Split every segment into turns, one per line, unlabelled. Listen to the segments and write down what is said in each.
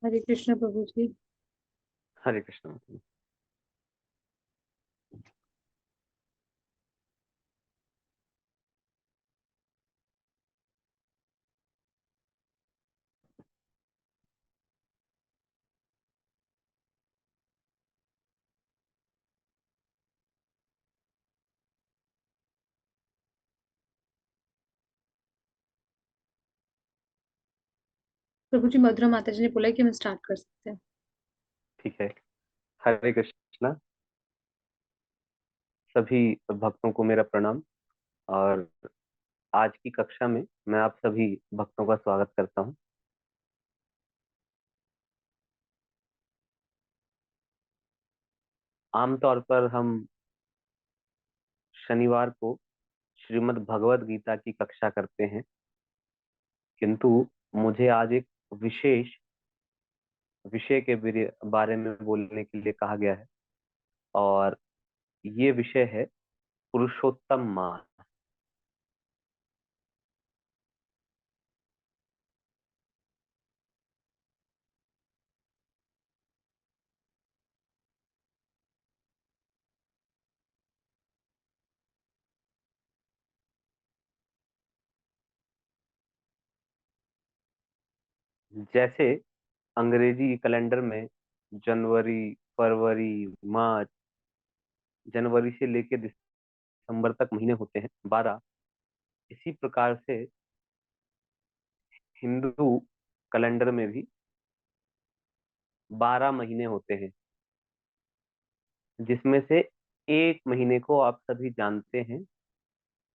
हरे कृष्ण प्रभु जी।
हरे कृष्ण।
प्रभु जी, मधुरा माता जी ने बोला है कि हम स्टार्ट कर सकते हैं।
ठीक है। हरे कृष्णा। सभी भक्तों को मेरा प्रणाम। और आज की कक्षा में मैं आप सभी भक्तों का स्वागत करता हूं। आमतौर पर हम शनिवार को श्रीमद् भगवद गीता की कक्षा करते हैं, किंतु मुझे आज एक विशेष विषय के बारे में बोलने के लिए कहा गया है। और ये विषय है पुरुषोत्तम मास। जैसे अंग्रेजी कैलेंडर में जनवरी, फरवरी, मार्च, जनवरी से लेकर दिसंबर तक महीने होते हैं 12। इसी प्रकार से हिंदू कैलेंडर में भी 12 महीने होते हैं, जिसमें से एक महीने को आप सभी जानते हैं,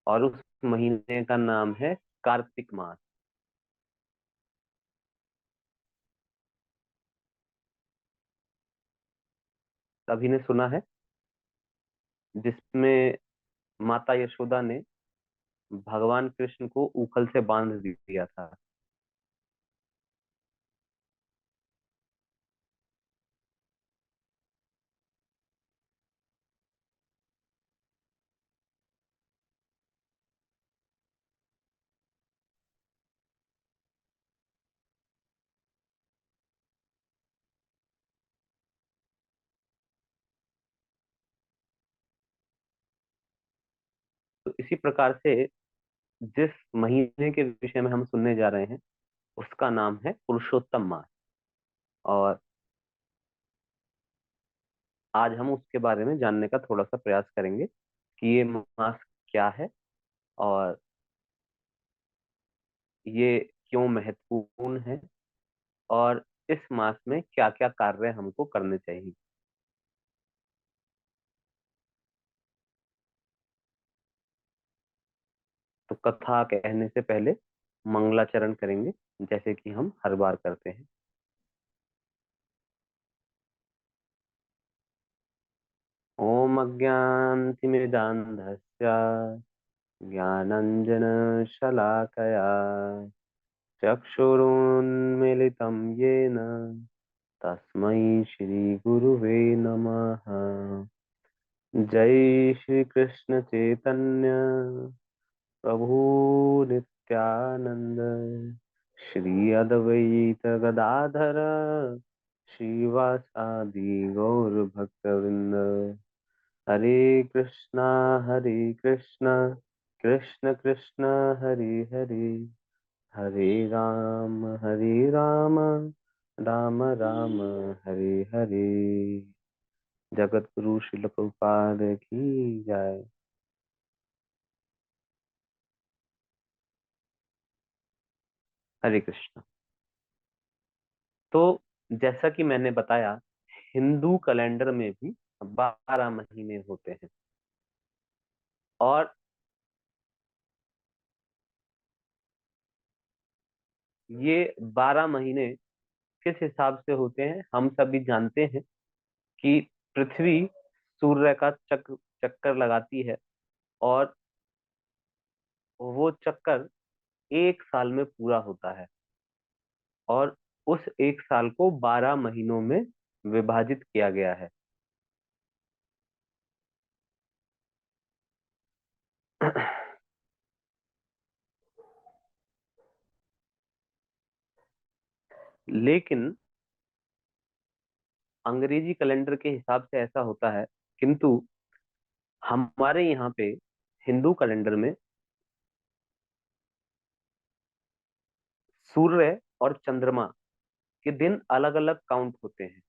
और उस महीने का नाम है कार्तिक मास। सभी ने सुना है, जिसमें माता यशोदा ने भगवान कृष्ण को उखल से बांध दिया था। तो इसी प्रकार से जिस महीने के विषय में हम सुनने जा रहे हैं, उसका नाम है पुरुषोत्तम मास। और आज हम उसके बारे में जानने का थोड़ा सा प्रयास करेंगे कि ये मास क्या है, और ये क्यों महत्वपूर्ण है, और इस मास में क्या क्या कार्य हमको करने चाहिए। तो कथा कहने से पहले मंगलाचरण करेंगे, जैसे कि हम हर बार करते हैं। ओम अज्ञानतिमिरान्धस्य ज्ञानाञ्जनशलाकया चक्षुरुन्मीलितं येन तस्मै श्रीगुरुवे नमः। जय श्री कृष्ण चैतन्य प्रभु नित्यानंद, श्री अद्वैत गदाधर श्रीवासादि गौर भक्तवृंद। हरे कृष्णा कृष्ण कृष्ण हरे हरे, हरे राम राम राम हरे हरे। जगत गुरु श्रील प्रभुपाद की जय। हरे कृष्ण। तो जैसा कि मैंने बताया, हिंदू कैलेंडर में भी 12 महीने होते हैं। और ये 12 महीने किस हिसाब से होते हैं, हम सभी जानते हैं कि पृथ्वी सूर्य का चक्कर लगाती है, और वो चक्कर एक साल में पूरा होता है, और उस एक साल को 12 महीनों में विभाजित किया गया है। लेकिन अंग्रेजी कैलेंडर के हिसाब से ऐसा होता है, किंतु हमारे यहाँ पे हिंदू कैलेंडर में सूर्य और चंद्रमा के दिन अलग अलग काउंट होते हैं।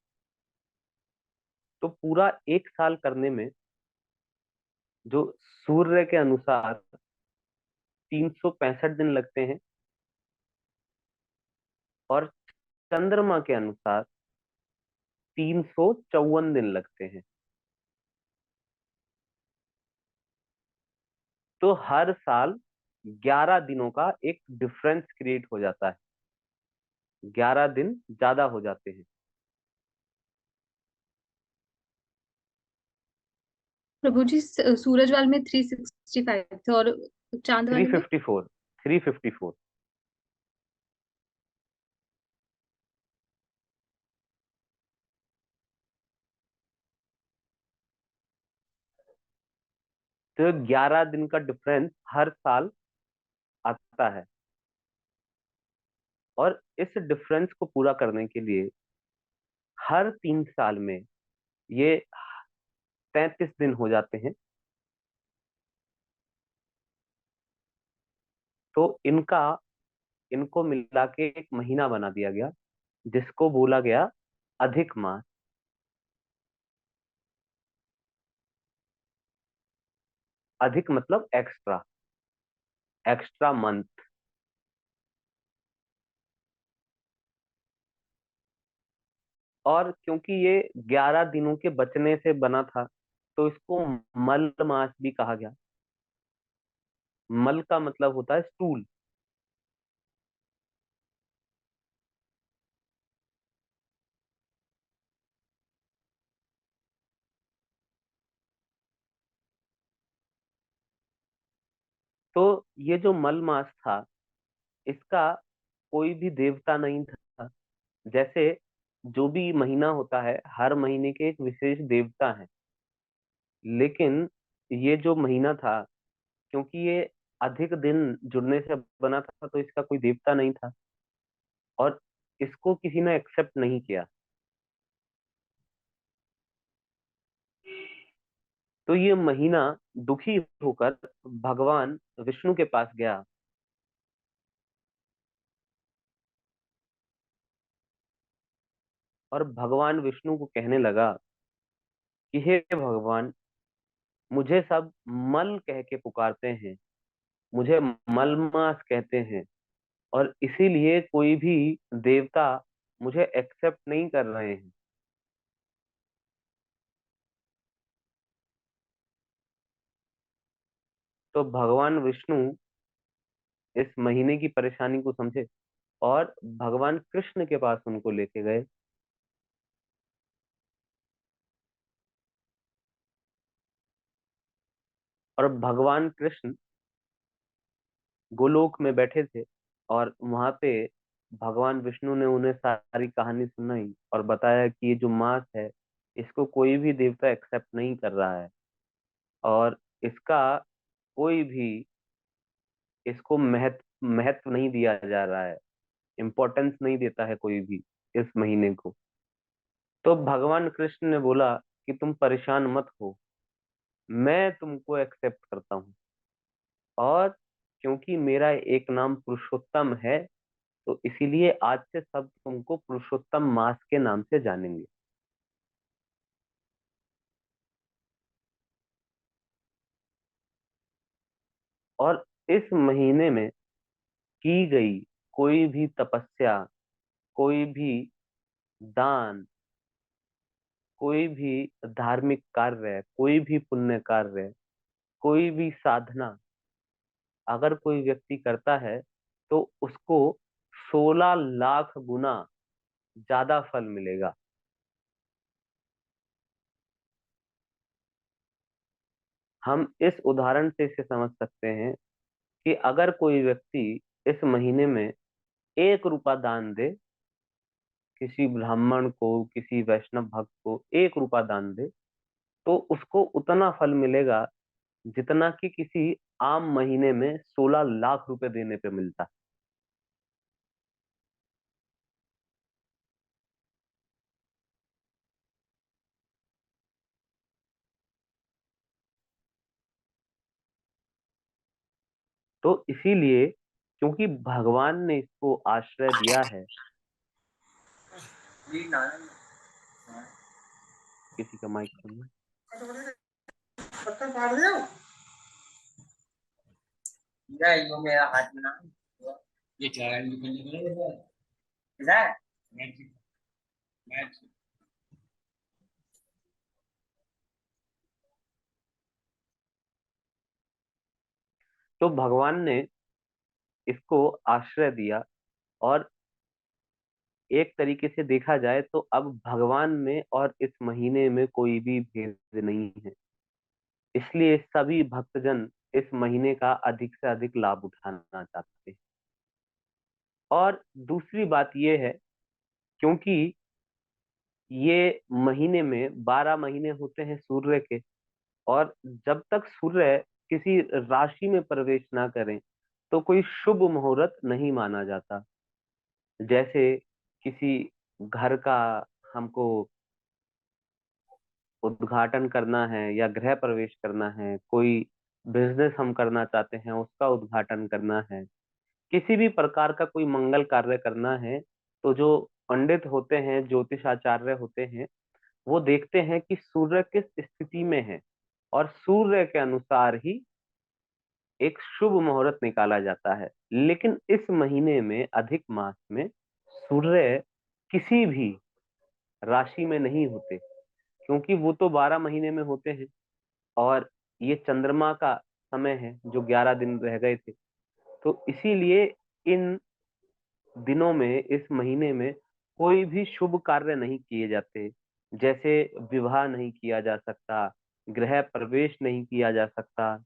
तो पूरा एक साल करने में जो सूर्य के अनुसार 365 दिन लगते हैं और चंद्रमा के अनुसार 354 दिन लगते हैं। तो हर साल 11 दिनों का एक डिफरेंस क्रिएट हो जाता है, 11 दिन ज्यादा हो जाते हैं।
प्रभु जी, सूरज वाले में 365 थे और चांद
थ्री
वाले में।
Fifty four 354। तो 11 दिन का डिफरेंस हर साल आता है, और इस डिफरेंस को पूरा करने के लिए हर 3 साल में ये 33 दिन हो जाते हैं। तो इनको मिला के एक महीना बना दिया गया, जिसको बोला गया अधिक मास। अधिक मतलब एक्स्ट्रा, एक्स्ट्रा मंथ। और क्योंकि ये 11 दिनों के बचने से बना था, तो इसको मल मास भी कहा गया। मल का मतलब होता है स्टूल। तो ये जो मल मास था, इसका कोई भी देवता नहीं था। जैसे जो भी महीना होता है, हर महीने के एक विशेष देवता है, लेकिन ये जो महीना था, क्योंकि ये अधिक दिन जुड़ने से बना था, तो इसका कोई देवता नहीं था और इसको किसी ने एक्सेप्ट नहीं किया। तो ये महीना दुखी होकर भगवान विष्णु के पास गया और भगवान विष्णु को कहने लगा कि हे भगवान, मुझे सब मल कह के पुकारते हैं, मुझे मलमास कहते हैं, और इसीलिए कोई भी देवता मुझे एक्सेप्ट नहीं कर रहे हैं। तो भगवान विष्णु इस महीने की परेशानी को समझे और भगवान कृष्ण के पास उनको लेके गए। और भगवान कृष्ण गोलोक में बैठे थे, और वहां पे भगवान विष्णु ने उन्हें सारी कहानी सुनाई और बताया कि ये जो मास है, इसको कोई भी देवता एक्सेप्ट नहीं कर रहा है, और इसका कोई भी इसको महत्व नहीं दिया जा रहा है, इम्पोर्टेंस नहीं देता है कोई भी इस महीने को। तो भगवान कृष्ण ने बोला कि तुम परेशान मत हो, मैं तुमको एक्सेप्ट करता हूँ, और क्योंकि मेरा एक नाम पुरुषोत्तम है, तो इसीलिए आज से सब तुमको पुरुषोत्तम मास के नाम से जानेंगे। और इस महीने में की गई कोई भी तपस्या, कोई भी दान, कोई भी धार्मिक कार्य, कोई भी पुण्य कार्य, कोई भी साधना अगर कोई व्यक्ति करता है, तो उसको 16 लाख गुना ज्यादा फल मिलेगा। हम इस उदाहरण से इसे समझ सकते हैं कि अगर कोई व्यक्ति इस महीने में 1 रुपया दान दे, किसी ब्राह्मण को, किसी वैष्णव भक्त को 1 रुपया दान दे, तो उसको उतना फल मिलेगा जितना कि किसी आम महीने में 16 लाख रुपए देने पे मिलता। तो इसीलिए क्योंकि भगवान ने इसको आश्रय दिया है, किसी का माइक खोलना।
मेरा हाथ में ना ये
तो भगवान ने इसको आश्रय दिया, और एक तरीके से देखा जाए तो अब भगवान में और इस महीने में कोई भी भेद नहीं है। इसलिए सभी भक्तजन इस महीने का अधिक से अधिक लाभ उठाना चाहते हैं। और दूसरी बात यह है, क्योंकि ये महीने में 12 महीने होते हैं सूर्य के, और जब तक सूर्य किसी राशि में प्रवेश ना करें तो कोई शुभ मुहूर्त नहीं माना जाता। जैसे किसी घर का हमको उद्घाटन करना है या गृह प्रवेश करना है, कोई बिजनेस हम करना चाहते हैं उसका उद्घाटन करना है, किसी भी प्रकार का कोई मंगल कार्य करना है, तो जो पंडित होते हैं, ज्योतिष आचार्य होते हैं, वो देखते हैं कि सूर्य किस स्थिति में है, और सूर्य के अनुसार ही एक शुभ मुहूर्त निकाला जाता है। लेकिन इस महीने में, अधिक मास में, सूर्य किसी भी राशि में नहीं होते, क्योंकि वो तो 12 महीने में होते हैं, और ये चंद्रमा का समय है जो 11 दिन रह गए थे। तो इसीलिए इन दिनों में, इस महीने में कोई भी शुभ कार्य नहीं किए जाते। जैसे विवाह नहीं किया जा सकता, गृह प्रवेश नहीं किया जा सकता,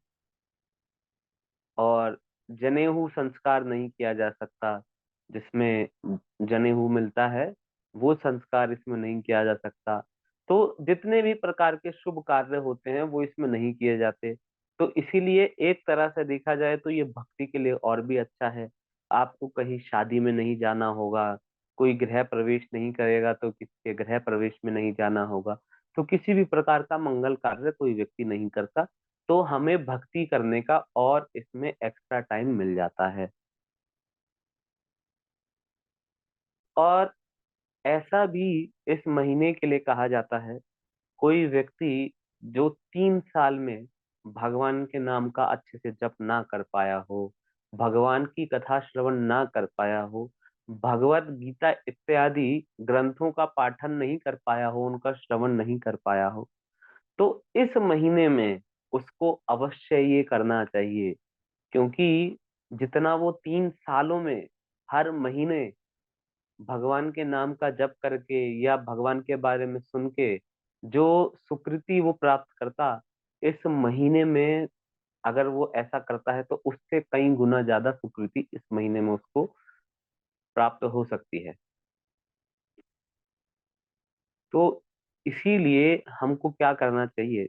और जनेऊ संस्कार नहीं किया जा सकता, जिसमें जनेऊ मिलता है, वो संस्कार इसमें नहीं किया जा सकता। तो जितने भी प्रकार के शुभ कार्य होते हैं वो इसमें नहीं किए जाते। तो इसीलिए एक तरह से देखा जाए तो ये भक्ति के लिए और भी अच्छा है। आपको कहीं शादी में नहीं जाना होगा, कोई गृह प्रवेश नहीं करेगा तो किसी के गृह प्रवेश में नहीं जाना होगा, तो किसी भी प्रकार का मंगल कार्य कोई व्यक्ति नहीं करता, तो हमें भक्ति करने का और इसमें एक्स्ट्रा टाइम मिल जाता है। और ऐसा भी इस महीने के लिए कहा जाता है, कोई व्यक्ति जो 3 साल में भगवान के नाम का अच्छे से जप ना कर पाया हो, भगवान की कथा श्रवण ना कर पाया हो, भगवत गीता इत्यादि ग्रंथों का पाठन नहीं कर पाया हो, उनका श्रवण नहीं कर पाया हो, तो इस महीने में उसको अवश्य ये करना चाहिए। क्योंकि जितना वो 3 सालों में हर महीने भगवान के नाम का जप करके या भगवान के बारे में सुन के जो सुकृति वो प्राप्त करता, इस महीने में अगर वो ऐसा करता है तो उससे कई गुना ज्यादा सुकृति इस महीने में उसको प्राप्त हो सकती है। तो इसीलिए हमको क्या करना चाहिए,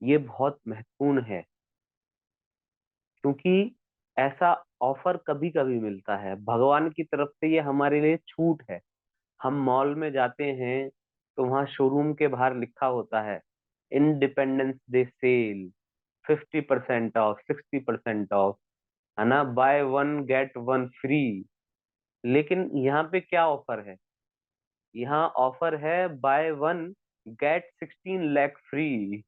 ये बहुत महत्वपूर्ण है, क्योंकि ऐसा ऑफर कभी कभी मिलता है भगवान की तरफ से, ये हमारे लिए छूट है। हम मॉल में जाते हैं तो वहां शोरूम के बाहर लिखा होता है independence day sale, 50% off, 60% off, है ना, buy one get one free. लेकिन यहाँ पे क्या ऑफर है? यहाँ ऑफर है buy one get 16 lakh free.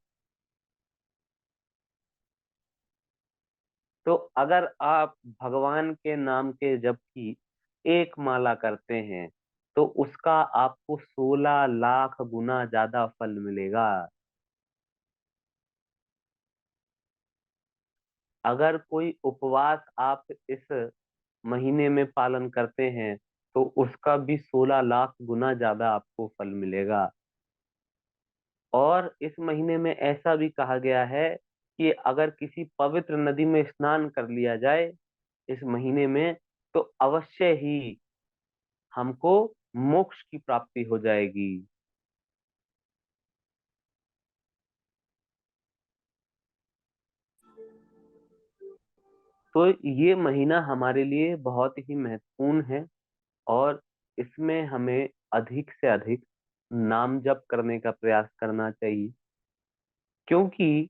तो अगर आप भगवान के नाम के जप की एक माला करते हैं तो उसका आपको 16 लाख गुना ज्यादा फल मिलेगा। अगर कोई उपवास आप इस महीने में पालन करते हैं तो उसका भी 16 लाख गुना ज्यादा आपको फल मिलेगा। और इस महीने में ऐसा भी कहा गया है कि अगर किसी पवित्र नदी में स्नान कर लिया जाए इस महीने में, तो अवश्य ही हमको मोक्ष की प्राप्ति हो जाएगी। तो ये महीना हमारे लिए बहुत ही महत्वपूर्ण है, और इसमें हमें अधिक से अधिक नाम जप करने का प्रयास करना चाहिए। क्योंकि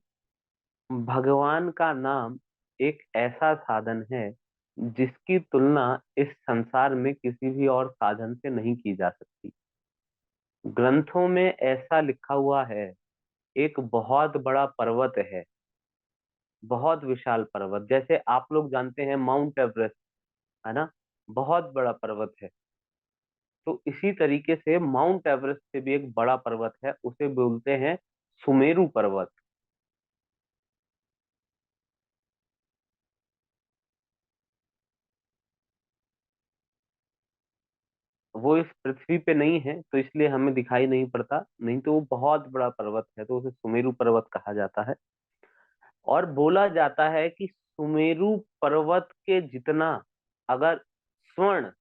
भगवान का नाम एक ऐसा साधन है जिसकी तुलना इस संसार में किसी भी और साधन से नहीं की जा सकती। ग्रंथों में ऐसा लिखा हुआ है, एक बहुत बड़ा पर्वत है, बहुत विशाल पर्वत, जैसे आप लोग जानते हैं माउंट एवरेस्ट, है ना, बहुत बड़ा पर्वत है। तो इसी तरीके से माउंट एवरेस्ट से भी एक बड़ा पर्वत है, उसे बोलते हैं सुमेरु पर्वत। वो इस पृथ्वी पे नहीं है तो इसलिए हमें दिखाई नहीं पड़ता, नहीं तो वो बहुत बड़ा पर्वत है, तो उसे सुमेरु पर्वत कहा जाता है। और बोला जाता है कि सुमेरु पर्वत के जितना अगर स्वर्ण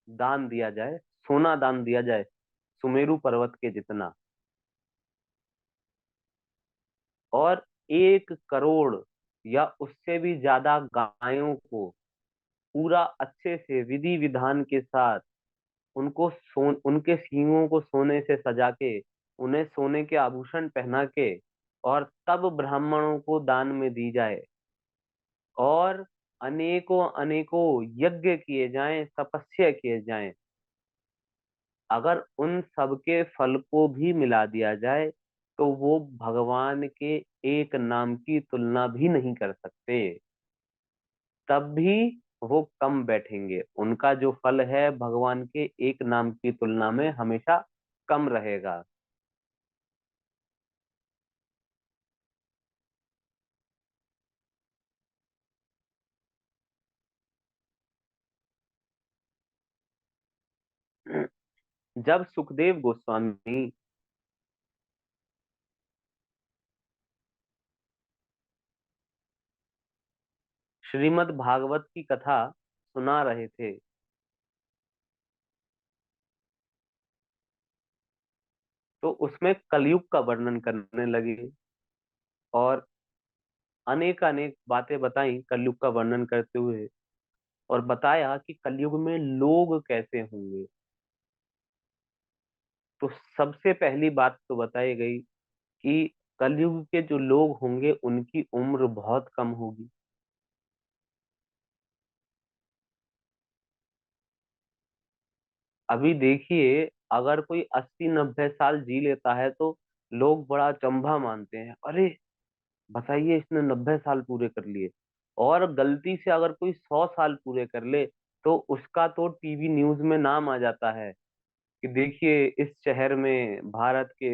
दान दिया जाए, सोना दान दिया जाए सुमेरु पर्वत के जितना, और 1 करोड़ या उससे भी ज्यादा गायों को पूरा अच्छे से विधि विधान के साथ उनके सींगों को सोने से सजा के, उन्हें सोने के आभूषण पहना के, और तब ब्राह्मणों को दान में दी जाए, और अनेकों अनेकों यज्ञ किए जाएं, तपस्या किए जाएं, अगर उन सबके फल को भी मिला दिया जाए तो वो भगवान के एक नाम की तुलना भी नहीं कर सकते। तब भी वो कम बैठेंगे, उनका जो फल है भगवान के एक नाम की तुलना में हमेशा कम रहेगा। जब सुखदेव गोस्वामी श्रीमद् भागवत की कथा सुना रहे थे, तो उसमें कलयुग का वर्णन करने लगे और अनेक अनेक बातें बताई कलयुग का वर्णन करते हुए, और बताया कि कलयुग में लोग कैसे होंगे। तो सबसे पहली बात तो बताई गई कि कलयुग के जो लोग होंगे उनकी उम्र बहुत कम होगी। अभी देखिए, अगर कोई 80-90 साल जी लेता है तो लोग बड़ा अचंभा मानते हैं, अरे बताइए इसने 90 साल पूरे कर लिए। और गलती से अगर कोई 100 साल पूरे कर ले तो उसका तो टीवी न्यूज में नाम आ जाता है कि देखिए इस शहर में भारत के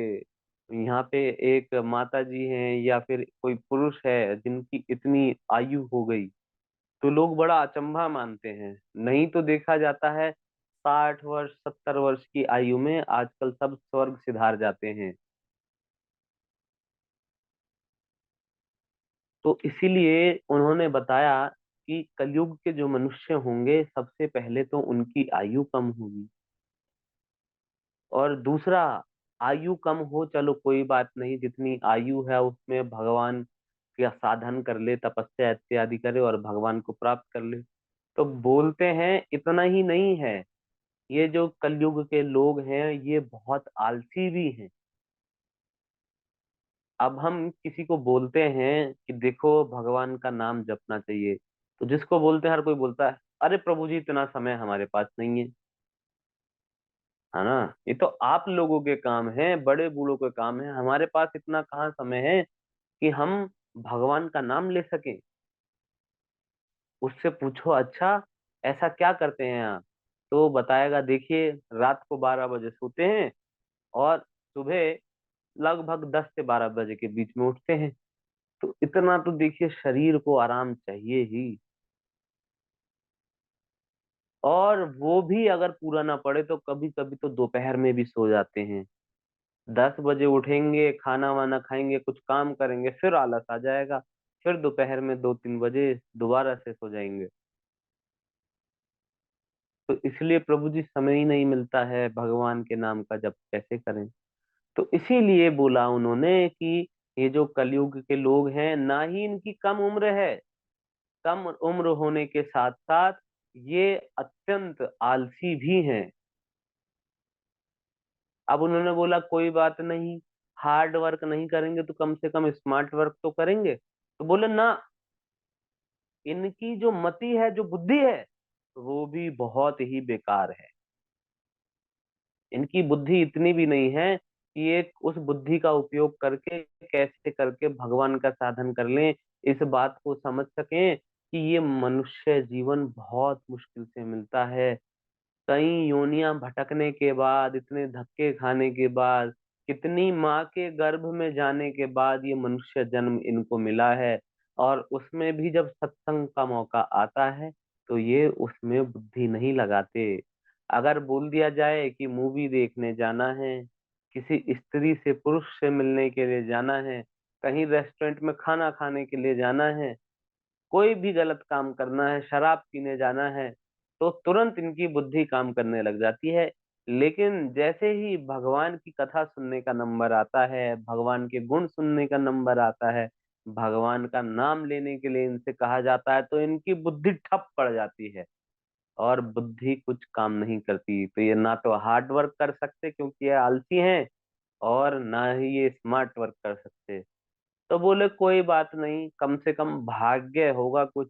यहाँ पे एक माता जी हैं या फिर कोई पुरुष है जिनकी इतनी आयु हो गई, तो लोग बड़ा अचंभा मानते हैं। नहीं तो देखा जाता है 60 वर्ष 70 वर्ष की आयु में आजकल सब स्वर्ग सिधार जाते हैं। तो इसीलिए उन्होंने बताया कि कलयुग के जो मनुष्य होंगे सबसे पहले तो उनकी आयु कम होगी, और दूसरा, आयु कम हो चलो कोई बात नहीं, जितनी आयु है उसमें भगवान का साधन कर ले, तपस्या इत्यादि करे और भगवान को प्राप्त कर ले। तो बोलते हैं इतना ही नहीं है, ये जो कलयुग के लोग हैं ये बहुत आलसी भी हैं। अब हम किसी को बोलते हैं कि देखो भगवान का नाम जपना चाहिए, तो जिसको बोलते हैं हर कोई बोलता है अरे प्रभु जी इतना समय हमारे पास नहीं है ना, ये तो आप लोगों के काम है, बड़े बूढ़ों के काम है, हमारे पास इतना कहाँ समय है कि हम भगवान का नाम ले सकें। उससे पूछो अच्छा ऐसा क्या करते हैं आप, तो बताएगा देखिए रात को 12 बजे सोते हैं और सुबह लगभग 10 से 12 बजे के बीच में उठते हैं। तो इतना तो देखिए शरीर को आराम चाहिए ही। और वो भी अगर पूरा ना पड़े तो कभी कभी तो दोपहर में भी सो जाते हैं। 10 बजे उठेंगे, खाना वाना खाएंगे, कुछ काम करेंगे, फिर आलस आ जाएगा, फिर दोपहर में 2-3 बजे दोबारा से सो जाएंगे। तो इसलिए प्रभु जी समय ही नहीं मिलता है, भगवान के नाम का जप कैसे करें। तो इसीलिए बोला उन्होंने कि ये जो कलयुग के लोग हैं ना ही इनकी कम उम्र है, कम उम्र होने के साथ साथ ये अत्यंत आलसी भी हैं। अब उन्होंने बोला कोई बात नहीं, हार्ड वर्क नहीं करेंगे तो कम से कम स्मार्ट वर्क तो करेंगे, तो बोले ना, इनकी जो मति है, जो बुद्धि है, वो भी बहुत ही बेकार है। इनकी बुद्धि इतनी भी नहीं है कि ये उस बुद्धि का उपयोग करके कैसे करके भगवान का साधन कर लें, इस बात को समझ सकें कि ये मनुष्य जीवन बहुत मुश्किल से मिलता है। कई योनियां भटकने के बाद, इतने धक्के खाने के बाद, कितनी माँ के गर्भ में जाने के बाद ये मनुष्य जन्म इनको मिला है। और उसमें भी जब सत्संग का मौका आता है तो ये उसमें बुद्धि नहीं लगाते। अगर बोल दिया जाए कि मूवी देखने जाना है, किसी स्त्री से, पुरुष से मिलने के लिए जाना है, कहीं रेस्टोरेंट में खाना खाने के लिए जाना है, कोई भी गलत काम करना है, शराब पीने जाना है, तो तुरंत इनकी बुद्धि काम करने लग जाती है। लेकिन जैसे ही भगवान की कथा सुनने का नंबर आता है, भगवान के गुण सुनने का नंबर आता है, भगवान का नाम लेने के लिए इनसे कहा जाता है, तो इनकी बुद्धि ठप पड़ जाती है और बुद्धि कुछ काम नहीं करती। तो ये ना तो हार्ड वर्क कर सकते क्योंकि ये आलसी हैं, और ना ही ये स्मार्ट वर्क कर सकते। तो बोले कोई बात नहीं, कम से कम भाग्य होगा कुछ,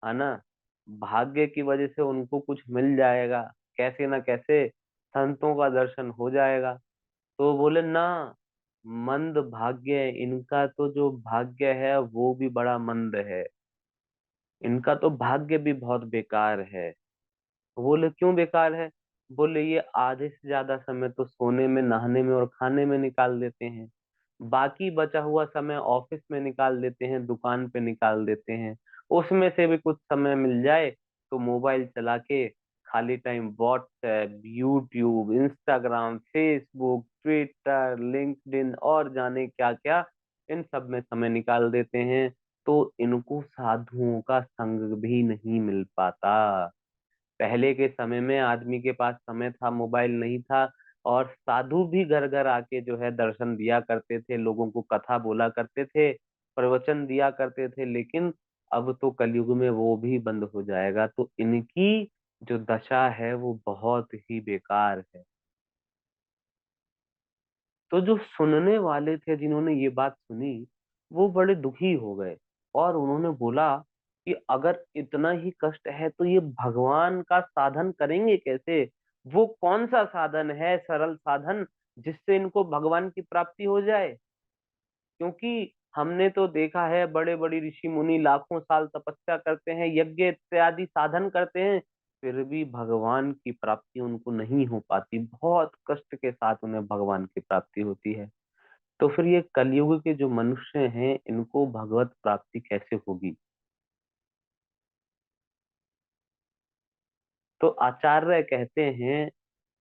है ना, भाग्य की वजह से उनको कुछ मिल जाएगा, कैसे ना कैसे संतों का दर्शन हो जाएगा। तो बोले ना, मंद भाग्य इनका, तो जो भाग्य है वो भी बड़ा मंद है, इनका तो भाग्य भी बहुत बेकार है। बोले क्यों बेकार है? बोले ये आधे से ज्यादा समय तो सोने में, नहाने में और खाने में निकाल देते हैं, बाकी बचा हुआ समय ऑफिस में निकाल देते हैं, दुकान पे निकाल देते हैं। उसमें से भी कुछ समय मिल जाए तो मोबाइल चला के खाली time WhatsApp, YouTube, Instagram, Facebook, Twitter, LinkedIn और जाने क्या क्या, इन सब में समय निकाल देते हैं। तो इनको साधुओं का संग भी नहीं मिल पाता। पहले के समय में आदमी के पास समय था, मोबाइल नहीं था, और साधु भी घर घर आके जो है दर्शन दिया करते थे, लोगों को कथा बोला करते थे, प्रवचन दिया करते थे। लेकिन अब तो कलयुग में वो भी बंद हो जाएगा, तो इनकी जो दशा है वो बहुत ही बेकार है। तो जो सुनने वाले थे, जिन्होंने ये बात सुनी, वो बड़े दुखी हो गए और उन्होंने बोला कि अगर इतना ही कष्ट है तो ये भगवान का साधन करेंगे कैसे? वो कौन सा साधन है, सरल साधन, जिससे इनको भगवान की प्राप्ति हो जाए? क्योंकि हमने तो देखा है, बड़े बड़े ऋषि मुनि लाखों साल तपस्या करते हैं, यज्ञ इत्यादि साधन करते हैं, फिर भी भगवान की प्राप्ति उनको नहीं हो पाती, बहुत कष्ट के साथ उन्हें भगवान की प्राप्ति होती है। तो फिर ये कलयुग के जो मनुष्य हैं, इनको भगवत प्राप्ति कैसे होगी? तो आचार्य कहते हैं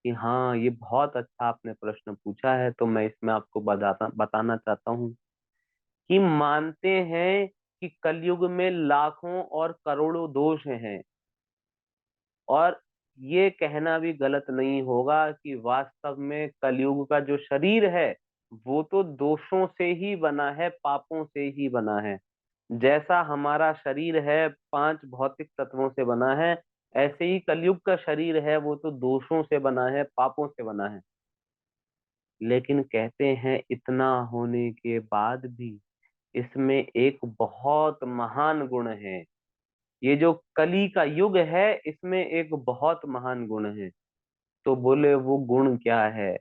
कि हाँ, ये बहुत अच्छा आपने प्रश्न पूछा है, तो मैं इसमें आपको बताना चाहता हूँ कि मानते हैं कि कलयुग में लाखों और करोड़ों दोष हैं, और ये कहना भी गलत नहीं होगा कि वास्तव में कलयुग का जो शरीर है वो तो दोषों से ही बना है, पापों से ही बना है। जैसा हमारा शरीर है 5 भौतिक तत्वों से बना है, ऐसे ही कलयुग का शरीर है, वो तो दोषों से बना है, पापों से बना है। लेकिन कहते हैं इतना होने के बाद भी इसमें एक बहुत महान गुण है। ये जो कली का युग है, इसमें एक बहुत महान गुण है। तो बोले वो गुण क्या है?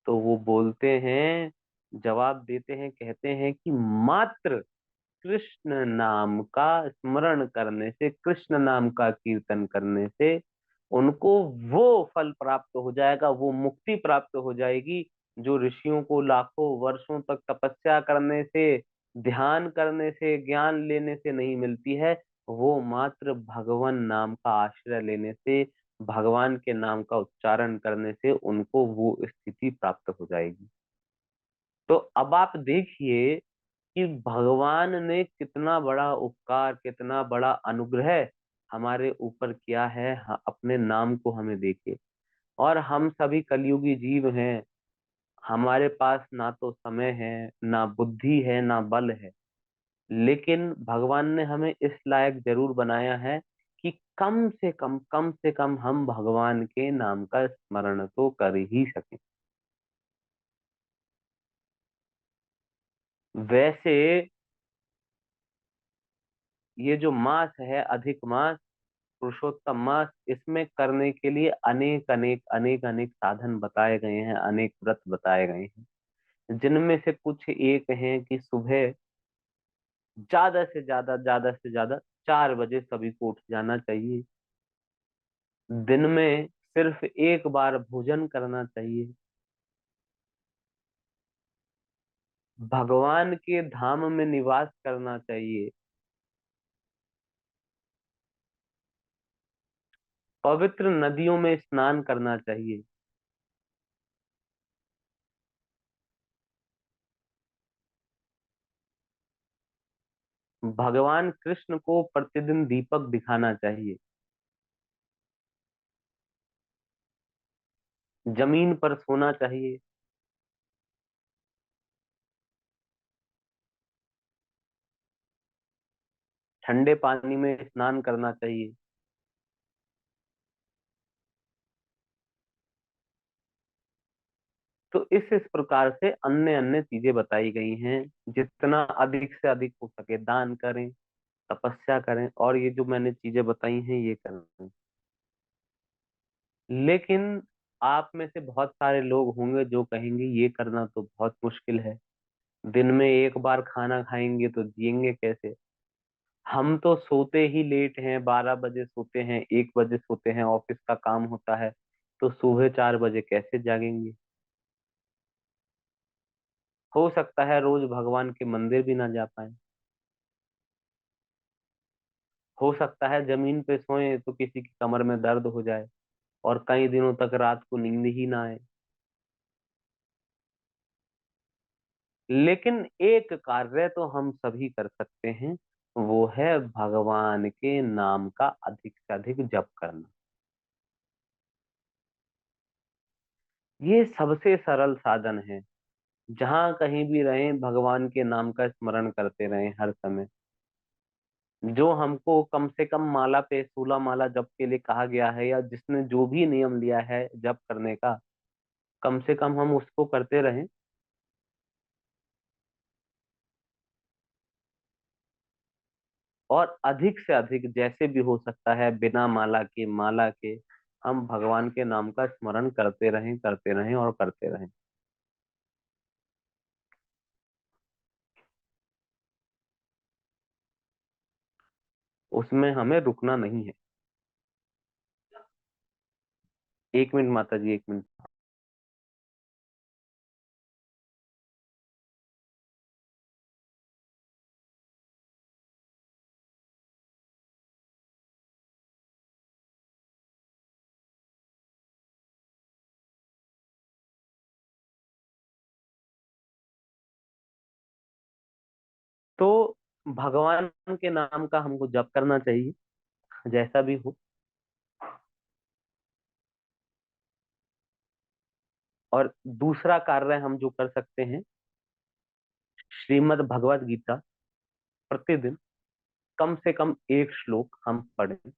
तो वो बोलते हैं, जवाब देते हैं, कहते हैं कि मात्र कृष्ण नाम का स्मरण करने से, कृष्ण नाम का कीर्तन करने से उनको वो फल प्राप्त हो जाएगा, वो मुक्ति प्राप्त हो जाएगी जो ऋषियों को लाखों वर्षों तक तपस्या करने से, ध्यान करने से, ज्ञान लेने से नहीं मिलती है। वो मात्र भगवान नाम का आश्रय लेने से, भगवान के नाम का उच्चारण करने से उनको वो स्थिति प्राप्त हो जाएगी। तो अब आप देखिए कि भगवान ने कितना बड़ा उपकार, कितना बड़ा अनुग्रह हमारे ऊपर किया है, अपने नाम को हमें देके। और हम सभी कलयुगी जीव हैं, हमारे पास ना तो समय है, ना बुद्धि है, ना बल है, लेकिन भगवान ने हमें इस लायक जरूर बनाया है कि कम से कम हम भगवान के नाम का स्मरण तो कर ही सकें। वैसे ये जो मास है, अधिक मास, पुरुषोत्तम मास, इसमें करने के लिए अनेक अनेक अनेक अनेक साधन बताए गए हैं, अनेक व्रत बताए गए हैं, जिनमें से कुछ एक हैं कि सुबह ज्यादा से ज्यादा 4 बजे सभी को उठ जाना चाहिए। दिन में सिर्फ एक बार भोजन करना चाहिए। भगवान के धाम में निवास करना चाहिए। पवित्र नदियों में स्नान करना चाहिए। भगवान कृष्ण को प्रतिदिन दीपक दिखाना चाहिए। जमीन पर सोना चाहिए। ठंडे पानी में स्नान करना चाहिए। तो इस प्रकार से अन्य अन्य चीजें बताई गई हैं। जितना अधिक से अधिक हो सके दान करें, तपस्या करें, और ये जो मैंने चीजें बताई हैं ये करें। लेकिन आप में से बहुत सारे लोग होंगे जो कहेंगे ये करना तो बहुत मुश्किल है, दिन में एक बार खाना खाएंगे तो जिएंगे कैसे? हम तो सोते ही लेट हैं, 12 बजे सोते हैं, 1 बजे सोते हैं, ऑफिस का काम होता है, तो सुबह 4 बजे कैसे जागेंगे? हो सकता है रोज भगवान के मंदिर भी ना जा पाए। हो सकता है जमीन पे सोए तो किसी की कमर में दर्द हो जाए और कई दिनों तक रात को नींद ही ना आए। लेकिन एक कार्य तो हम सभी कर सकते हैं, वो है भगवान के नाम का अधिक से अधिक जप करना। ये सबसे सरल साधन है। जहां कहीं भी रहें, भगवान के नाम का स्मरण करते रहें हर समय। जो हमको कम से कम माला पे 16 माला जप के लिए कहा गया है, या जिसने जो भी नियम लिया है जप करने का, कम से कम हम उसको करते रहें। और अधिक से अधिक जैसे भी हो सकता है, बिना माला के, माला के, हम भगवान के नाम का स्मरण करते रहें, करते रहें और करते रहें। उसमें हमें रुकना नहीं है। 1 मिनट माता जी, 1 मिनट। तो भगवान के नाम का हमको जप करना चाहिए, जैसा भी हो। और दूसरा कार्य हम जो कर सकते हैं, श्रीमद् भगवत गीता प्रतिदिन कम से कम एक श्लोक हम पढ़ें।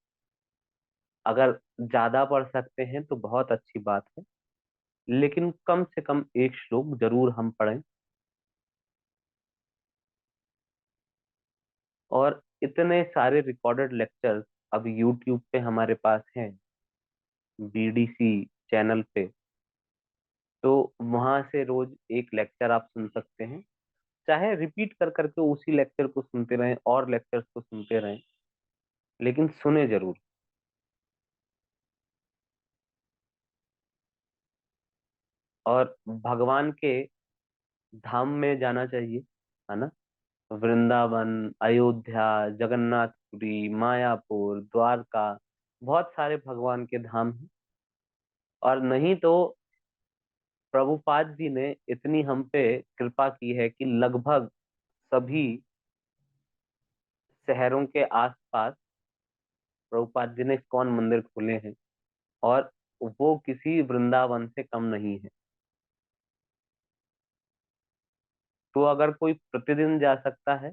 अगर ज्यादा पढ़ सकते हैं तो बहुत अच्छी बात है, लेकिन कम से कम एक श्लोक जरूर हम पढ़ें। और इतने सारे रिकॉर्डेड लेक्चर्स अब यूट्यूब पे हमारे पास हैं, बीडीसी चैनल पे। तो वहां से रोज एक लेक्चर आप सुन सकते हैं, चाहे रिपीट कर करके उसी लेक्चर को सुनते रहें और लेक्चर्स को सुनते रहें, लेकिन सुने जरूर। और भगवान के धाम में जाना चाहिए, है ना? वृंदावन, अयोध्या, जगन्नाथपुरी, मायापुर, द्वारका, बहुत सारे भगवान के धाम हैं। और नहीं तो प्रभुपाद जी ने इतनी हम पे कृपा की है कि लगभग सभी शहरों के आसपास प्रभुपाद जी ने इस्कॉन मंदिर खोले हैं, और वो किसी वृंदावन से कम नहीं है। तो अगर कोई प्रतिदिन जा सकता है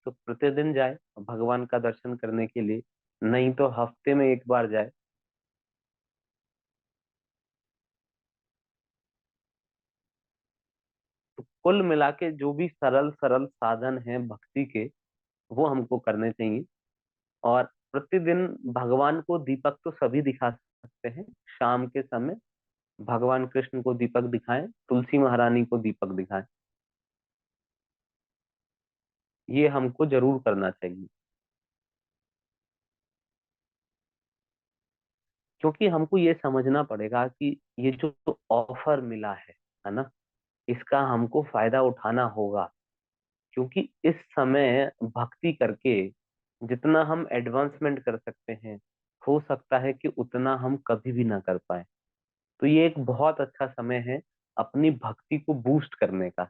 तो प्रतिदिन जाए भगवान का दर्शन करने के लिए, नहीं तो हफ्ते में एक बार जाए। तो कुल मिला के जो भी सरल सरल साधन हैं भक्ति के, वो हमको करने चाहिए। और प्रतिदिन भगवान को दीपक तो सभी दिखा सकते हैं। शाम के समय भगवान कृष्ण को दीपक दिखाएं, तुलसी महारानी को दीपक दिखाएं, ये हमको जरूर करना चाहिए। क्योंकि हमको ये समझना पड़ेगा कि ये जो ऑफर मिला है ना, इसका हमको फायदा उठाना होगा। क्योंकि इस समय भक्ति करके जितना हम एडवांसमेंट कर सकते हैं, हो सकता है कि उतना हम कभी भी ना कर पाए। तो ये एक बहुत अच्छा समय है अपनी भक्ति को बूस्ट करने का।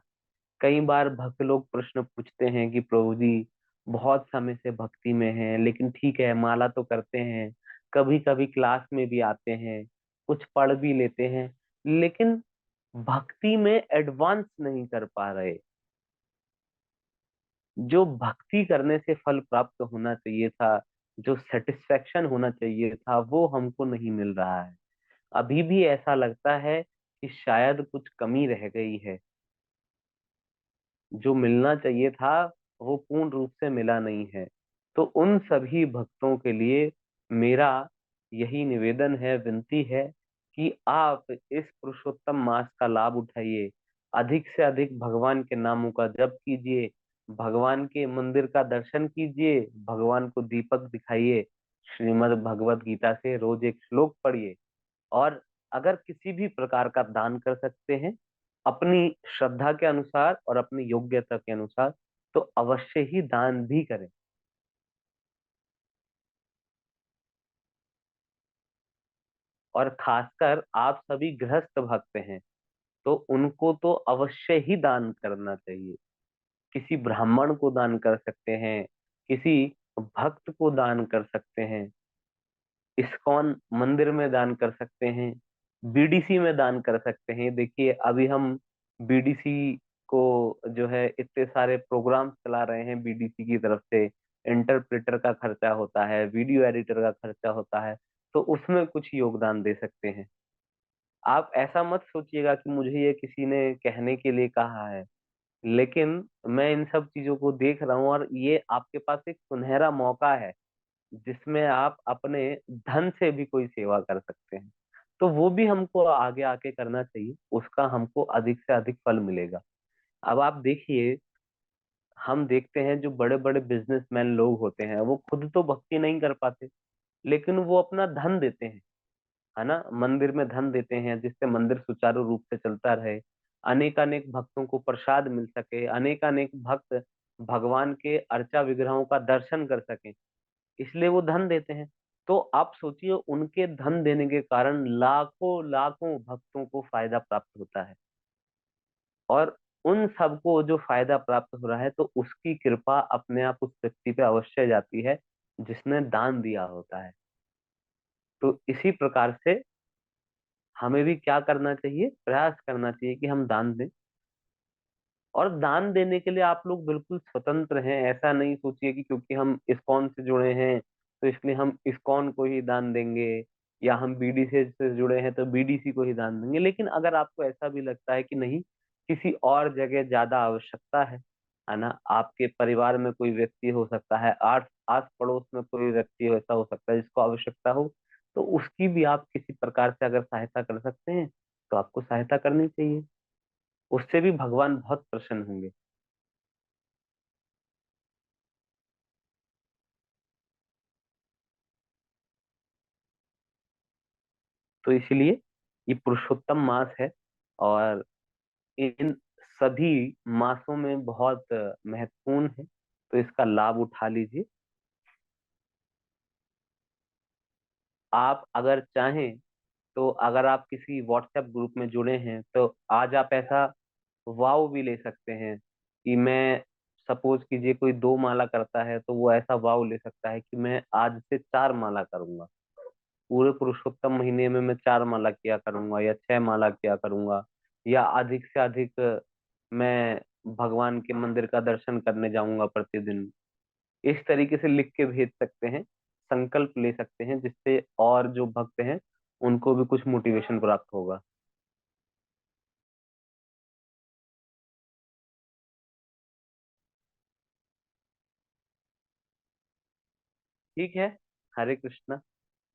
कई बार भक्त लोग प्रश्न पूछते हैं कि प्रभु जी, बहुत समय से भक्ति में हैं, लेकिन ठीक है, माला तो करते हैं, कभी कभी क्लास में भी आते हैं, कुछ पढ़ भी लेते हैं, लेकिन भक्ति में एडवांस नहीं कर पा रहे। जो भक्ति करने से फल प्राप्त होना चाहिए था, जो सेटिस्फेक्शन होना चाहिए था, वो हमको नहीं मिल रहा है। अभी भी ऐसा लगता है कि शायद कुछ कमी रह गई है। जो मिलना चाहिए था वो पूर्ण रूप से मिला नहीं है। तो उन सभी भक्तों के लिए मेरा यही निवेदन है, विनती है कि आप इस पुरुषोत्तम मास का लाभ उठाइए, अधिक से अधिक भगवान के नामों का जप कीजिए, भगवान के मंदिर का दर्शन कीजिए, भगवान को दीपक दिखाइए, श्रीमद् भगवत गीता से रोज एक श्लोक पढ़िए। और अगर किसी भी प्रकार का दान कर सकते हैं अपनी श्रद्धा के अनुसार और अपनी योग्यता के अनुसार, तो अवश्य ही दान भी करें। और खासकर आप सभी गृहस्थ भक्त हैं, तो उनको तो अवश्य ही दान करना चाहिए। किसी ब्राह्मण को दान कर सकते हैं, किसी भक्त को दान कर सकते हैं, इस्कॉन मंदिर में दान कर सकते हैं, बीडीसी में दान कर सकते हैं। देखिए अभी हम बीडीसी को जो है इतने सारे प्रोग्राम चला रहे हैं बीडीसी की तरफ से, इंटरप्रेटर का खर्चा होता है, वीडियो एडिटर का खर्चा होता है, तो उसमें कुछ योगदान दे सकते हैं। आप ऐसा मत सोचिएगा कि मुझे ये किसी ने कहने के लिए कहा है, लेकिन मैं इन सब चीजों को देख रहा हूँ और ये आपके पास एक सुनहरा मौका है जिसमें आप अपने धन से भी कोई सेवा कर सकते हैं। तो वो भी हमको आगे आके करना चाहिए, उसका हमको अधिक से अधिक फल मिलेगा। अब आप देखिए, हम देखते हैं जो बड़े बड़े बिजनेसमैन लोग होते हैं वो खुद तो भक्ति नहीं कर पाते, लेकिन वो अपना धन देते हैं, है ना, मंदिर में धन देते हैं जिससे मंदिर सुचारू रूप से चलता रहे, अनेकानेक भक्तों को प्रसाद मिल सके, अनेकानेक भक्त भगवान के अर्चा विग्रहों का दर्शन कर सके, इसलिए वो धन देते हैं। तो आप सोचिए उनके धन देने के कारण लाखों लाखों भक्तों को फायदा प्राप्त होता है। और उन सबको जो फायदा प्राप्त हो रहा है, तो उसकी कृपा अपने आप उस व्यक्ति पे अवश्य जाती है जिसने दान दिया होता है। तो इसी प्रकार से हमें भी क्या करना चाहिए, प्रयास करना चाहिए कि हम दान दें। और दान देने के लिए आप लोग बिल्कुल स्वतंत्र हैं। ऐसा नहीं सोचिए कि क्योंकि हम इस्कॉन से जुड़े हैं तो इसलिए हम इस्कॉन को ही दान देंगे, या हम बीडीसी से जुड़े हैं तो बीडीसी को ही दान देंगे। लेकिन अगर आपको ऐसा भी लगता है कि नहीं, किसी और जगह ज्यादा आवश्यकता है ना, आपके परिवार में कोई व्यक्ति हो सकता है, आस आस पड़ोस में कोई व्यक्ति ऐसा हो सकता है जिसको आवश्यकता हो, तो उसकी भी आप किसी प्रकार से अगर सहायता कर सकते हैं तो आपको सहायता करनी चाहिए। उससे भी भगवान बहुत प्रसन्न होंगे। तो इसलिए ये पुरुषोत्तम मास है, और इन सभी मासों में बहुत महत्वपूर्ण है, तो इसका लाभ उठा लीजिए। आप अगर चाहें तो अगर आप किसी व्हाट्सएप ग्रुप में जुड़े हैं तो आज आप ऐसा वाव भी ले सकते हैं कि मैं, सपोज कीजिए कोई 2 माला करता है तो वो ऐसा वाव ले सकता है कि मैं आज से 4 माला करूंगा, पूरे पुरुषोत्तम महीने में मैं 4 माला किया करूंगा या 6 माला किया करूंगा, या अधिक से अधिक मैं भगवान के मंदिर का दर्शन करने जाऊंगा प्रतिदिन। इस तरीके से लिख के भेज सकते हैं, संकल्प ले सकते हैं, जिससे और जो भक्त हैं उनको भी कुछ मोटिवेशन प्राप्त होगा। ठीक है। हरे कृष्णा।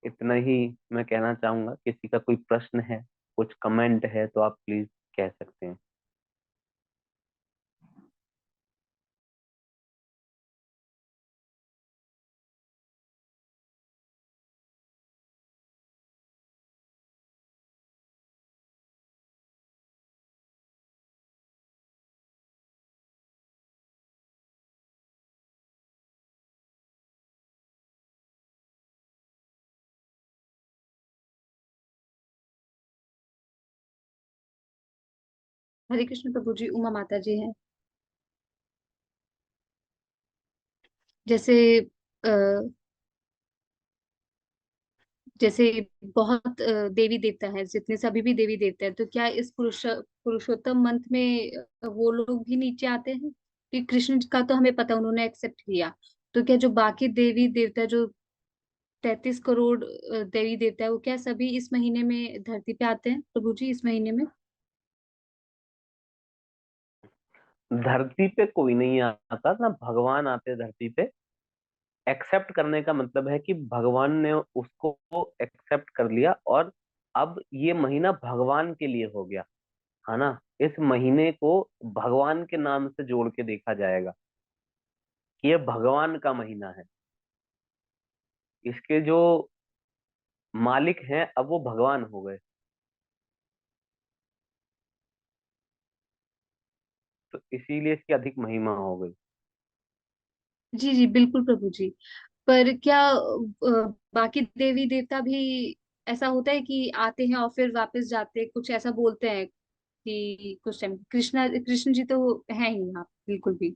इतना ही मैं कहना चाहूंगा। किसी का कोई प्रश्न है, कुछ कमेंट है तो आप प्लीज कह सकते हैं।
हरे कृष्ण प्रभु जी। उमा माता जी हैं। जैसे अ, जैसे बहुत देवी देवता है, जितने सभी भी देवी देवता है, तो क्या इस पुरुषोत्तम मंथ में वो लोग भी नीचे आते हैं? कि कृष्ण का तो हमें पता, उन्होंने एक्सेप्ट किया। तो क्या जो बाकी देवी देवता, जो 33 करोड़ देवी देवता है, वो क्या सभी इस महीने में धरती पे आते हैं प्रभु जी, इस महीने में?
धरती पे कोई नहीं आता ना, भगवान आते धरती पे। एक्सेप्ट करने का मतलब है कि भगवान ने उसको एक्सेप्ट कर लिया, और अब ये महीना भगवान के लिए हो गया, है ना। इस महीने को भगवान के नाम से जोड़ के देखा जाएगा कि ये भगवान का महीना है। इसके जो मालिक हैं अब वो भगवान हो गए, तो इसीलिए इसकी अधिक महिमा हो गई।
जी जी बिल्कुल प्रभु जी। पर क्या बाकी देवी देवता भी ऐसा होता है कि आते हैं और फिर वापस जाते हैं, कुछ ऐसा बोलते हैं कि कुछ टाइम कृष्ण जी तो है ही यहाँ बिल्कुल भी,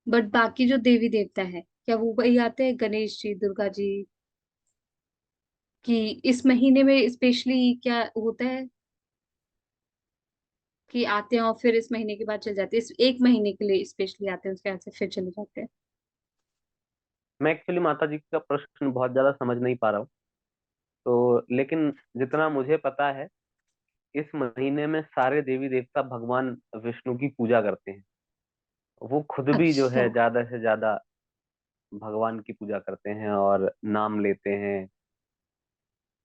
बट बाकी जो देवी देवता है क्या वो वही आते हैं, गणेश जी, दुर्गा जी? कि इस महीने में स्पेशली क्या होता है कि आते हैं और फिर इस महीने के बाद चले जाते हैं, इस एक महीने के लिए स्पेशली आते हैं, उसके बाद से फिर चले जाते हैं?
मैं एक्चुअली माता जी का प्रश्न बहुत ज्यादा समझ नहीं पा रहा हूँ, तो लेकिन जितना मुझे पता है, इस महीने में सारे देवी देवता भगवान विष्णु की पूजा करते हैं। वो खुद भी जो
अच्छा।
है ज्यादा से ज्यादा भगवान की पूजा करते हैं और नाम लेते हैं।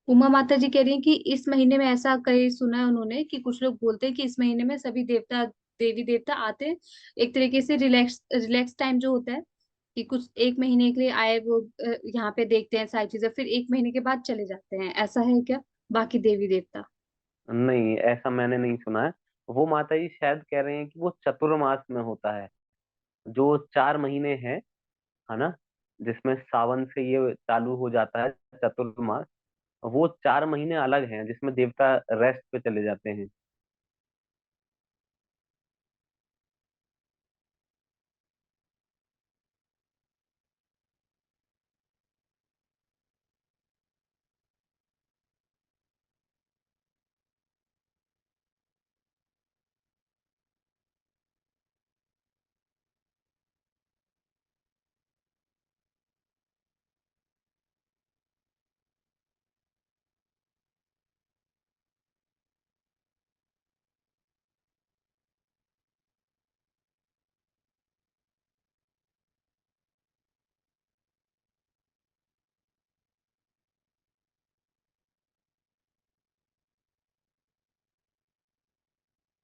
उमा माता जी कह रही हैं कि इस महीने में, ऐसा कहीं सुना है उन्होंने कि कुछ लोग बोलते हैं कि इस महीने में सभी देवता, देवी देवता आते हैं, एक तरीके से रिलैक्स रिलैक्स टाइम जो होता है, कि कुछ एक महीने के लिए आए वो, यहाँ पे देखते हैं सारी चीजें, फिर एक महीने के बाद चले जाते हैं, ऐसा है क्या बाकी देवी देवता?
नहीं, ऐसा मैंने नहीं सुना है। वो माता जी शायद कह रहे हैं कि वो चतुर्मास में होता है, जो 4 महीने हैं, है ना, जिसमें सावन से ये चालू हो जाता है चतुर्मास। वो 4 महीने अलग हैं जिसमें देवता रेस्ट पे चले जाते हैं।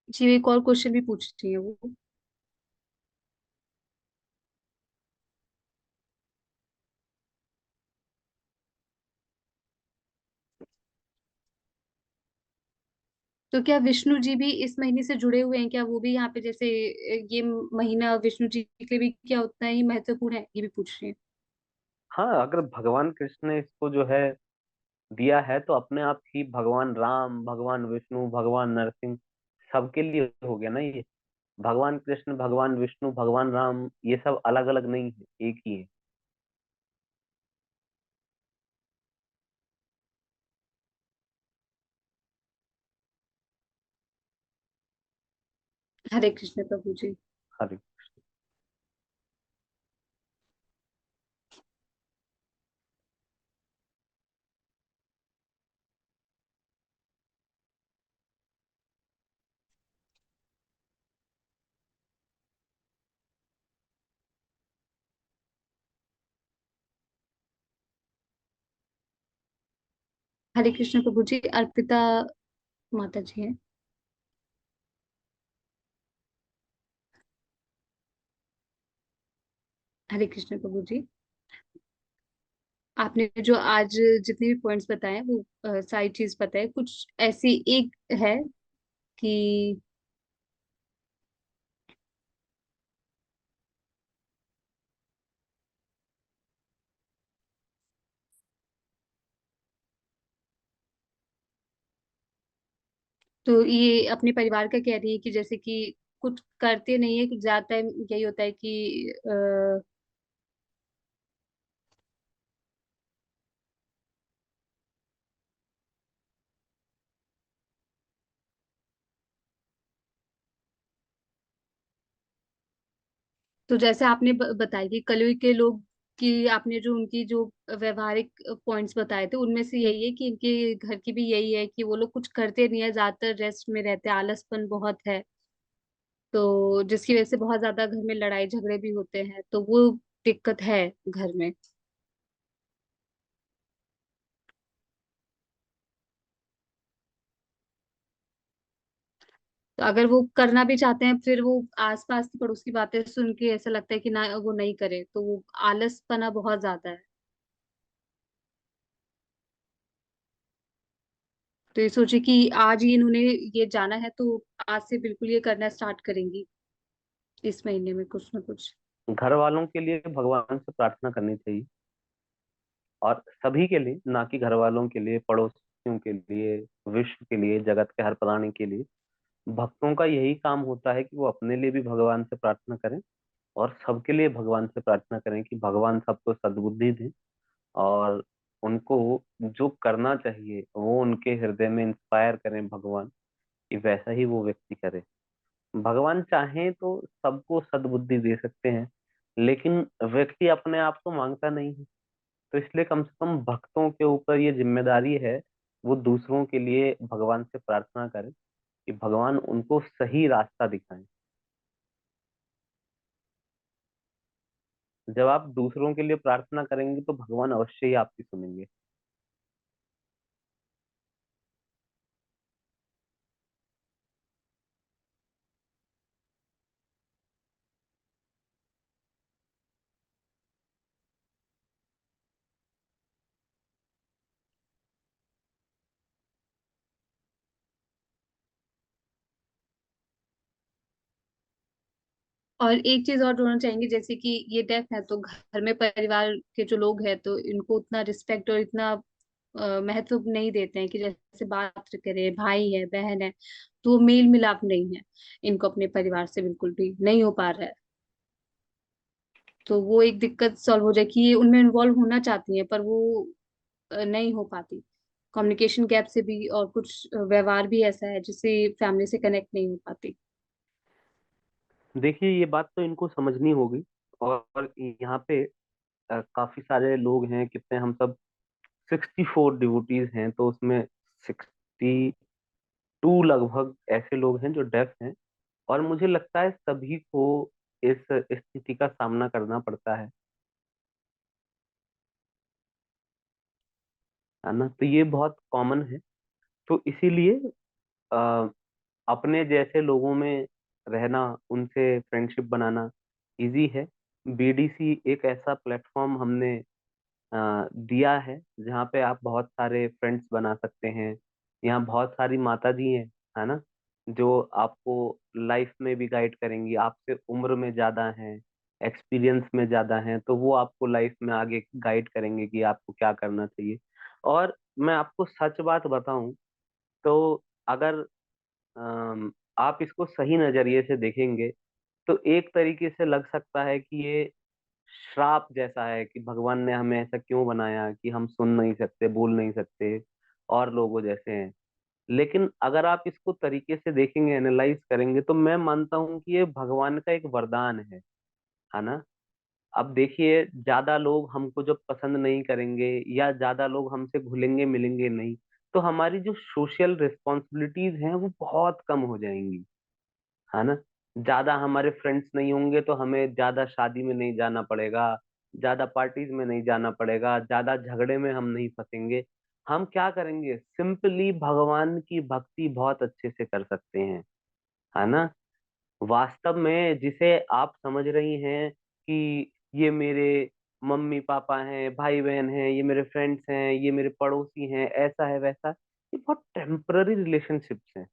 जी एक और क्वेश्चन भी पूछती है वो। तो क्या विष्णु जी भी इस महीने से जुड़े हुए हैं क्या? वो भी यहाँ पे जैसे ये महीना विष्णु जी के लिए भी क्या उतना ही महत्वपूर्ण है, ये भी पूछ रही है।
हाँ, अगर भगवान कृष्ण ने इसको जो है दिया है, तो अपने आप ही भगवान राम, भगवान विष्णु, भगवान नरसिंह सबके लिए हो गया ना ये। भगवान कृष्ण, भगवान विष्णु, भगवान राम, ये सब अलग अलग नहीं है, एक ही है।
हरे कृष्ण प्रभु जी।
हरे।
हरे कृष्ण प्रभु जी। अर्पिता माता जी हैं। हरे कृष्ण प्रभु जी। आपने जो आज जितने भी पॉइंट्स बताए वो सारी चीज पता है। कुछ ऐसी एक है कि तो ये अपने परिवार का कह रही है कि जैसे कि कुछ करते नहीं है, कुछ ज्यादा टाइम यही होता है कि तो जैसे आपने बताया कि कलयुग के लोग की आपने जो उनकी जो व्यवहारिक पॉइंट्स बताए थे उनमें से यही है कि इनके घर की भी यही है कि वो लोग कुछ करते नहीं है, ज्यादातर रेस्ट में रहते हैं, आलसपन बहुत है। तो जिसकी वजह से बहुत ज्यादा घर में लड़ाई झगड़े भी होते हैं, तो वो दिक्कत है घर में। तो अगर वो करना भी चाहते हैं फिर वो आसपास की पड़ोस की बातें सुन के ऐसा लगता है कि ना वो नहीं करे, तो वो आलसपना बहुत ज्यादा है। तो ये सोचे कि आज ही इन्होंने ये जाना है तो आज से बिल्कुल ये करना स्टार्ट करेंगी इस महीने में कुछ ना कुछ।
घर वालों के लिए भगवान से प्रार्थना करनी चाहिए, और सभी के लिए, ना कि घर वालों के लिए, पड़ोसियों के लिए, विश्व के लिए, जगत के हर प्राणी के लिए। भक्तों का यही काम होता है कि वो अपने लिए भी भगवान से प्रार्थना करें और सबके लिए भगवान से प्रार्थना करें कि भगवान सबको सद्बुद्धि दें, और उनको जो करना चाहिए वो उनके हृदय में इंस्पायर करें भगवान, कि वैसा ही वो व्यक्ति करे। भगवान चाहें तो सबको सद्बुद्धि दे सकते हैं, लेकिन व्यक्ति अपने आप को मांगता नहीं है। तो इसलिए कम से कम भक्तों के ऊपर ये जिम्मेदारी है, वो दूसरों के लिए भगवान से प्रार्थना करें कि भगवान उनको सही रास्ता दिखाएं। जब आप दूसरों के लिए प्रार्थना करेंगे तो भगवान अवश्य ही आपकी सुनेंगे।
और एक चीज और जोड़ना चाहेंगे, जैसे कि ये डेथ है तो घर में परिवार के जो लोग हैं तो इनको उतना रिस्पेक्ट और इतना महत्व नहीं देते हैं कि जैसे बात करें भाई है बहन है, तो वो मेल मिलाप नहीं है इनको अपने परिवार से बिल्कुल भी नहीं हो पा रहा है। तो वो एक दिक्कत सॉल्व हो जाए कि ये उनमें इन्वॉल्व होना चाहती है पर वो नहीं हो पाती। कम्युनिकेशन गैप से भी, और कुछ व्यवहार भी ऐसा है जिससे फैमिली से कनेक्ट नहीं हो पाती।
देखिए, ये बात तो इनको समझनी होगी। और यहाँ पे काफी सारे लोग हैं, कितने हम सब 64 डिवोटीज हैं, तो उसमें 62 लगभग ऐसे लोग हैं जो डेफ हैं। और मुझे लगता है सभी को इस स्थिति का सामना करना पड़ता है ना। तो ये बहुत कॉमन है। तो इसीलिए अ, अपने जैसे लोगों में रहना, उनसे फ्रेंडशिप बनाना इजी है। बीडीसी एक ऐसा प्लेटफॉर्म हमने दिया है जहाँ पे आप बहुत सारे फ्रेंड्स बना सकते हैं। यहाँ बहुत सारी माता जी हैं, है ना, जो आपको लाइफ में भी गाइड करेंगी। आपसे उम्र में ज्यादा हैं, एक्सपीरियंस में ज्यादा हैं, तो वो आपको लाइफ में आगे गाइड करेंगे कि आपको क्या करना चाहिए। और मैं आपको सच बात बताऊं तो अगर आप इसको सही नजरिए से देखेंगे तो एक तरीके से लग सकता है कि ये श्राप जैसा है, कि भगवान ने हमें ऐसा क्यों बनाया कि हम सुन नहीं सकते, बोल नहीं सकते और लोगों जैसे हैं। लेकिन अगर आप इसको तरीके से देखेंगे, एनालाइज करेंगे, तो मैं मानता हूँ कि ये भगवान का एक वरदान है ना। अब देखिए, ज्यादा लोग हमको जब पसंद नहीं करेंगे या ज्यादा लोग हमसे घुलेंगे मिलेंगे नहीं, तो हमारी जो सोशल रिस्पॉन्सिबिलिटीज हैं वो बहुत कम हो जाएंगी, है ना। ज्यादा हमारे फ्रेंड्स नहीं होंगे तो हमें ज्यादा शादी में नहीं जाना पड़ेगा, ज्यादा पार्टीज में नहीं जाना पड़ेगा, ज्यादा झगड़े में हम नहीं फंसेंगे। हम क्या करेंगे, सिंपली भगवान की भक्ति बहुत अच्छे से कर सकते हैं, है ना। वास्तव में जिसे आप समझ रही हैं कि ये मेरे मम्मी पापा हैं, भाई बहन हैं, ये मेरे फ्रेंड्स हैं, ये मेरे पड़ोसी हैं, ऐसा है वैसा है, ये बहुत टेम्पररी रिलेशनशिप्स हैं,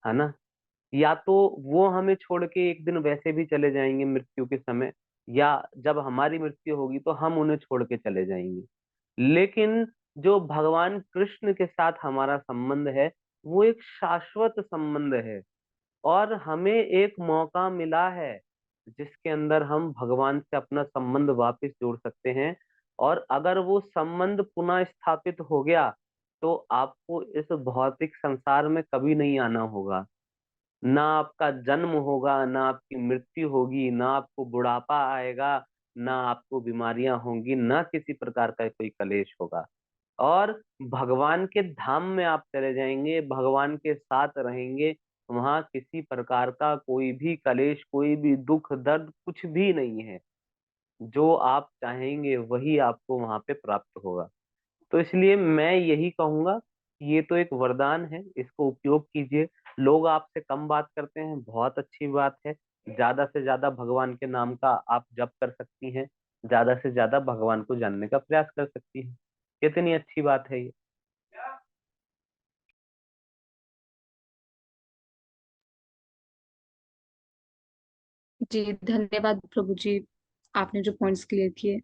है ना। या तो वो हमें छोड़ के एक दिन वैसे भी चले जाएंगे मृत्यु के समय, या जब हमारी मृत्यु होगी तो हम उन्हें छोड़ के चले जाएंगे। लेकिन जो भगवान कृष्ण के साथ हमारा संबंध है, वो एक शाश्वत संबंध है। और हमें एक मौका मिला है जिसके अंदर हम भगवान से अपना संबंध वापस जोड़ सकते हैं। और अगर वो संबंध पुनः स्थापित हो गया तो आपको इस भौतिक संसार में कभी नहीं आना होगा। ना आपका जन्म होगा, ना आपकी मृत्यु होगी, ना आपको बुढ़ापा आएगा, ना आपको बीमारियां होंगी, ना किसी प्रकार का कोई कलेश होगा। और भगवान के धाम में आप चले जाएंगे, भगवान के साथ रहेंगे। वहां किसी प्रकार का कोई भी कलेश, कोई भी दुख दर्द कुछ भी नहीं है। जो आप चाहेंगे वही आपको वहां पे प्राप्त होगा। तो इसलिए मैं यही कहूंगा कि ये तो एक वरदान है, इसको उपयोग कीजिए। लोग आपसे कम बात करते हैं, बहुत अच्छी बात है। ज्यादा से ज्यादा भगवान के नाम का आप जप कर सकती हैं, ज्यादा से ज्यादा भगवान को जानने का प्रयास कर सकती हैं। कितनी अच्छी बात है ये।
जी धन्यवाद प्रभु जी, आपने जो पॉइंट्स क्लियर किए।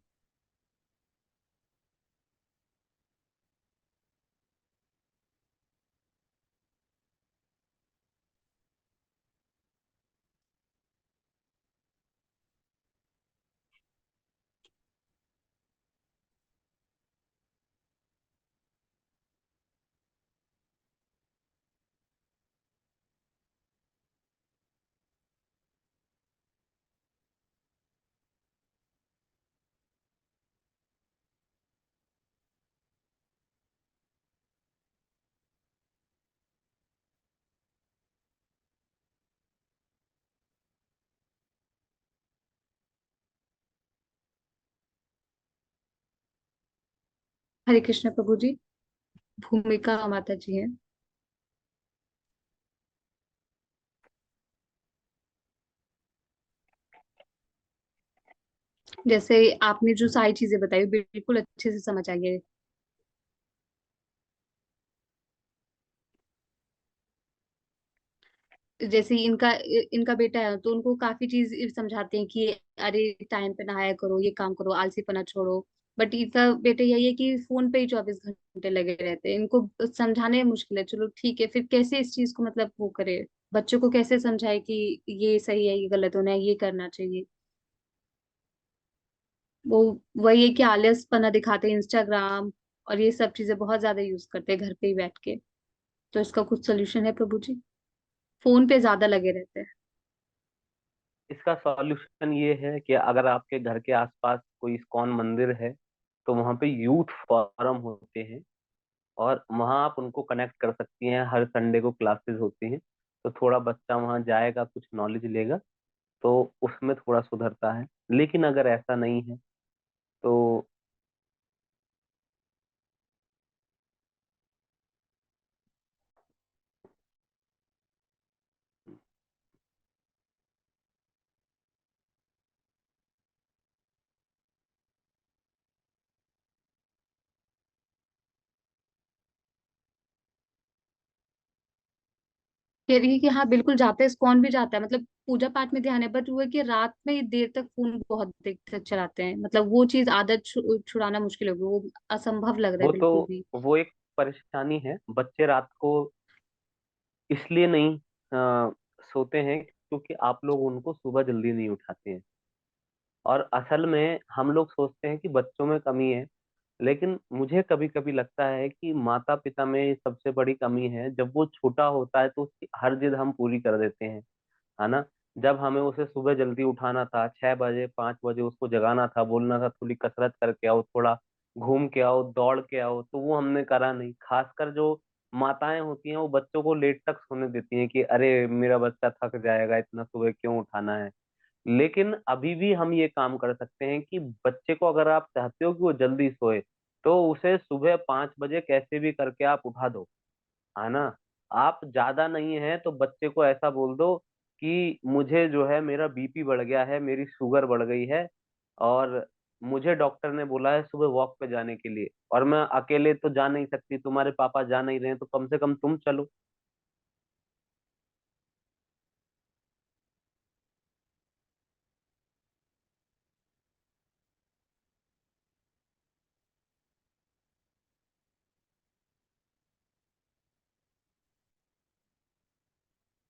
हरे कृष्ण प्रभु जी। भूमिका माता जी हैं। जैसे आपने जो सारी चीजें बताई बिल्कुल अच्छे से समझ आ गया। जैसे इनका बेटा है तो उनको काफी चीज समझाते हैं कि अरे टाइम पे नहाया करो, ये काम करो, आलसीपना छोड़ो। बट इनका बेटा यही है कि फोन पे ही 24 घंटे लगे रहते हैं। इनको समझाने में मुश्किल है। चलो ठीक है, फिर कैसे इस चीज को मतलब वो करे, बच्चों को कैसे समझाए कि ये सही है, ये गलत होना है, ये करना चाहिए। वो वही है कि आलसपना दिखाते हैं, इंस्टाग्राम और ये सब चीजें बहुत ज्यादा यूज करते हैं घर पे ही बैठ के। तो इसका कुछ सोल्यूशन है प्रभु जी? फोन पे ज्यादा लगे रहते हैं।
इसका सॉल्यूशन ये है कि अगर आपके घर के आसपास कोई इस्कॉन मंदिर है तो वहां पे यूथ फोरम होते हैं, और वहां आप उनको कनेक्ट कर सकती हैं। हर संडे को क्लासेस होती हैं, तो थोड़ा बच्चा वहां जाएगा, कुछ नॉलेज लेगा, तो उसमें थोड़ा सुधरता है। लेकिन अगर ऐसा नहीं है तो
कह रही है कि हाँ बिल्कुल जाते हैं, इस्कॉन भी जाता है, मतलब पूजा पाठ में ध्यान है। बट वो है कि रात में ही देर तक फोन बहुत देर तक चलाते हैं। मतलब वो चीज आदत छुड़ाना मुश्किल होगी, वो असंभव लग रहा है
वो तो
बिल्कुल भी।
वो एक परेशानी है। बच्चे रात को इसलिए नहीं सोते हैं क्योंकि आप लोग उनको सुबह जल्दी नहीं उठाते हैं। और असल में हम लोग सोचते हैं कि बच्चों में कमी है, लेकिन मुझे कभी कभी लगता है कि माता पिता में सबसे बड़ी कमी है। जब वो छोटा होता है तो उसकी हर जिद हम पूरी कर देते हैं, है ना। जब हमें उसे सुबह जल्दी उठाना था, 6 बजे 5 बजे उसको जगाना था, बोलना था थोड़ी कसरत करके आओ, थोड़ा घूम के आओ, दौड़ के आओ, तो वो हमने करा नहीं। खासकर जो माताएं होती हैं वो बच्चों को लेट तक सोने देती हैं कि अरे मेरा बच्चा थक जाएगा, इतना सुबह क्यों उठाना है। लेकिन अभी भी हम ये काम कर सकते हैं कि बच्चे को अगर आप चाहते हो कि वो जल्दी सोए, तो उसे सुबह 5 बजे कैसे भी करके आप उठा दो, है ना। आप ज्यादा नहीं है तो बच्चे को ऐसा बोल दो कि मुझे जो है मेरा बीपी बढ़ गया है, मेरी शुगर बढ़ गई है, और मुझे डॉक्टर ने बोला है सुबह वॉक पे जाने के लिए, और मैं अकेले तो जा नहीं सकती, तुम्हारे पापा जा नहीं रहे हैं, तो कम से कम तुम चलो।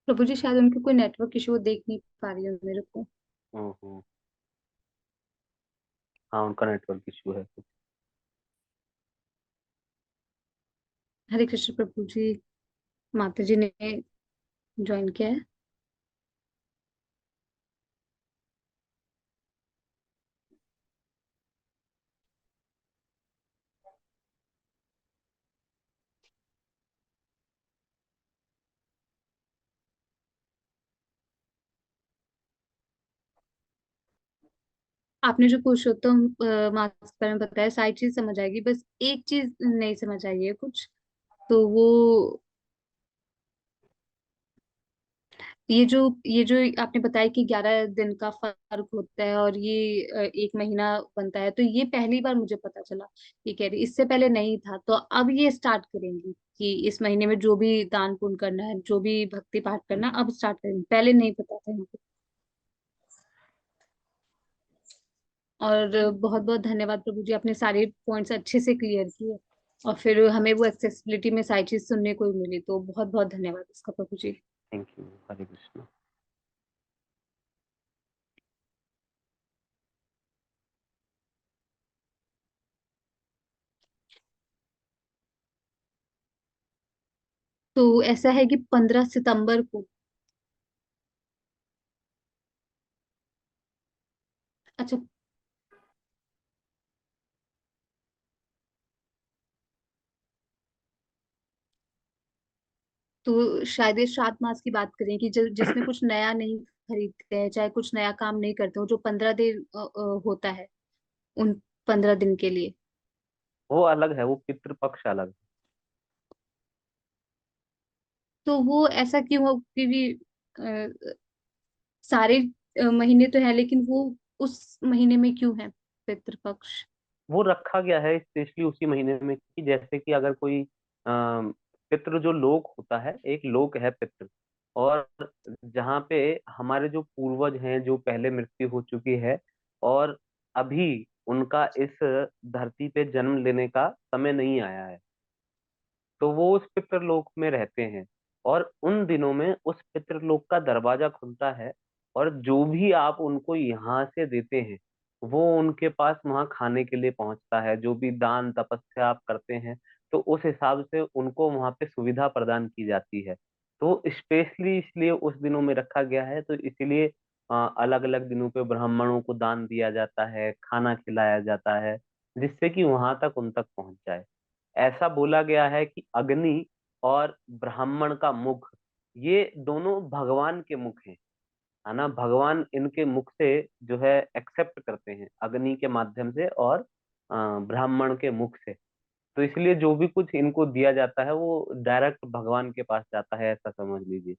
प्रभु जी शायद उनके कोई नेटवर्क इशू, देख नहीं पा रही हूँ मेरे को।
हम्म। हाँ, उनका नेटवर्क इशू है।
हरे कृष्ण प्रभु जी, माता जी ने ज्वाइन किया है। आपने जो पुरुषोत्तम मास के बारे में बताया सारी चीज समझ आएगी, बस एक चीज नहीं समझ आई है कुछ। तो वो ये जो आपने बताया कि 11 दिन का फर्क होता है और ये 1 महीना बनता है, तो ये पहली बार मुझे पता चला। ये कह रही इससे पहले नहीं था, तो अब ये स्टार्ट करेंगी कि इस महीने में जो भी दान पुण्य करना है, जो भी भक्ति पाठ करना है, अब स्टार्ट करेंगे, पहले नहीं पता था इनको। और बहुत बहुत धन्यवाद प्रभु जी, आपने सारे पॉइंट्स अच्छे से क्लियर किए, और फिर हमें वो एक्सेसिबिलिटी में सारी चीज सुनने को ही मिली, तो बहुत बहुत धन्यवाद इसका प्रभु जी।
Thank you. हरे कृष्ण।
तो ऐसा है कि 15 सितंबर को, अच्छा, तो शायद ये श्राद्ध मास की बात करें कि जिसमें कुछ नया नहीं खरीदते हैं, चाहे कुछ नया काम नहीं करते हो, जो 15 दिन होता है, उन 15 दिन के लिए।
वो अलग है, वो पितृपक्ष अलग है।
तो वो ऐसा क्यों हो, क्योंकि अ, सारे महीने तो है, लेकिन वो उस महीने में क्यों है पितृपक्ष?
वो रखा गया है स्पेशली उसी महीने में, कि जैसे कि अगर कोई पितृ जो लोक होता है, एक लोक है पितृ, और जहाँ पे हमारे जो पूर्वज हैं, जो पहले मृत्यु हो चुकी है, और अभी उनका इस धरती पे जन्म लेने का समय नहीं आया है, तो वो उस पितृलोक में रहते हैं। और उन दिनों में उस पितृलोक का दरवाजा खुलता है, और जो भी आप उनको यहाँ से देते हैं वो उनके पास वहाँ खाने के लिए पहुंचता है। जो भी दान तपस्या आप करते हैं, तो उस हिसाब से उनको वहाँ पे सुविधा प्रदान की जाती है। तो स्पेशली इसलिए उस दिनों में रखा गया है, तो इसीलिए अलग अलग दिनों पे ब्राह्मणों को दान दिया जाता है, खाना खिलाया जाता है, जिससे कि वहां तक उन तक पहुंच जाए। ऐसा बोला गया है कि अग्नि और ब्राह्मण का मुख, ये दोनों भगवान के मुख हैं, है ना। भगवान इनके मुख से जो है एक्सेप्ट करते हैं, अग्नि के माध्यम से और ब्राह्मण के मुख से। तो इसलिए जो भी कुछ इनको दिया जाता है वो डायरेक्ट भगवान के पास जाता है, ऐसा समझ लीजिए।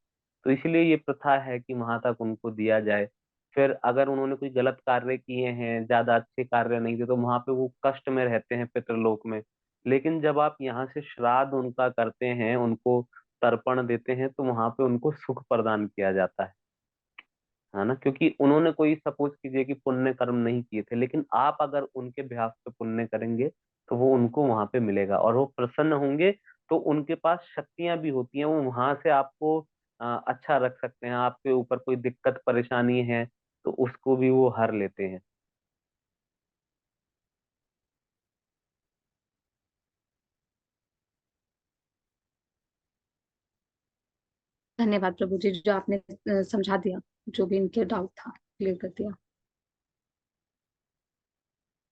तो इसलिए ये प्रथा है कि वहां तक उनको दिया जाए। फिर अगर उन्होंने कोई गलत कार्य किए हैं, ज्यादा अच्छे कार्य नहीं थे, तो वहां पे वो कष्ट में रहते हैं पितृलोक में। लेकिन जब आप यहाँ से श्राद्ध उनका करते हैं, उनको तर्पण देते हैं, तो वहां पे उनको सुख प्रदान किया जाता है ना। क्योंकि उन्होंने कोई, सपोज कीजिए कि पुण्य कर्म नहीं किए थे, लेकिन आप अगर उनके बेहाफ पे पुण्य करेंगे तो वो उनको वहां पे मिलेगा, और वो प्रसन्न होंगे। तो उनके पास शक्तियां भी होती हैं, वो वहां से आपको अच्छा रख सकते हैं। आपके ऊपर कोई दिक्कत परेशानी है तो उसको भी वो हर लेते हैं।
धन्यवाद प्रभु जी, जो आपने समझा दिया, जो भी इनके डाउट था क्लियर कर दिया।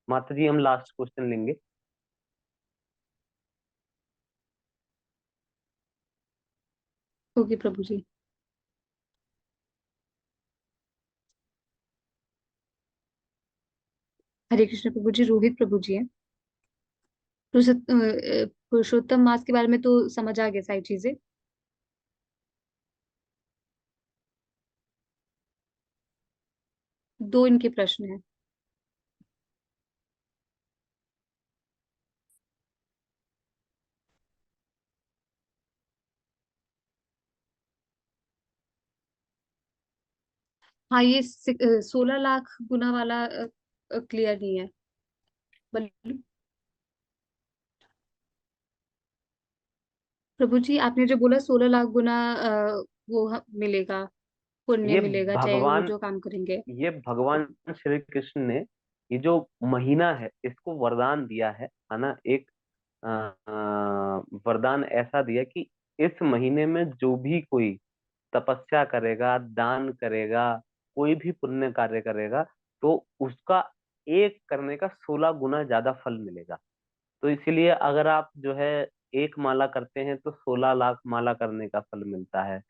माता जी, हम लास्ट क्वेश्चन लेंगे।
होगी प्रभु जी। हरे कृष्ण प्रभु जी, रोहित प्रभु जी हैं। पुरुषोत्तम मास के बारे में तो समझ आ गया सारी चीजें। दो इनके प्रश्न हैं। हाँ, ये 16 लाख गुना वाला क्लियर नहीं है। बल- प्रभु जी, आपने जो बोला 16 लाख गुना वो मिलेगा, पुण्य
ये
मिलेगा, चाहे वो
भगवान
जो काम करेंगे।
ये भगवान श्री कृष्ण ने ये जो महीना है इसको वरदान दिया है ना। एक वरदान ऐसा दिया कि इस महीने में जो भी कोई तपस्या करेगा, दान करेगा, कोई भी पुण्य कार्य करेगा, तो उसका एक करने का 16 गुना ज्यादा फल मिलेगा। तो इसीलिए अगर आप जो है एक माला करते हैं तो 16 लाख माला करने का फल मिलता है।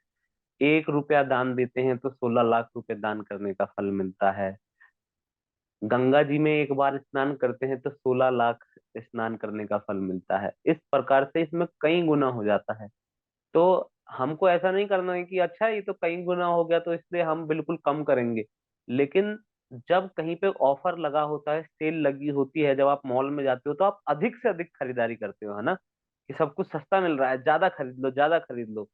1 रुपया दान देते हैं तो 16 लाख रुपए दान करने का फल मिलता है। गंगा जी में एक बार स्नान करते हैं तो 16 लाख स्नान करने का फल मिलता है। इस प्रकार से इसमें कई गुना हो जाता है। तो हमको ऐसा नहीं करना है कि अच्छा ये तो कई गुना हो गया तो इसलिए हम बिल्कुल कम करेंगे। लेकिन जब कहीं पे ऑफर लगा होता है, सेल लगी होती है, जब आप मॉल में जाते हो तो आप अधिक से अधिक खरीदारी करते हो, है ना, कि सब कुछ सस्ता मिल रहा है, ज्यादा खरीद लो, ज्यादा खरीद लो।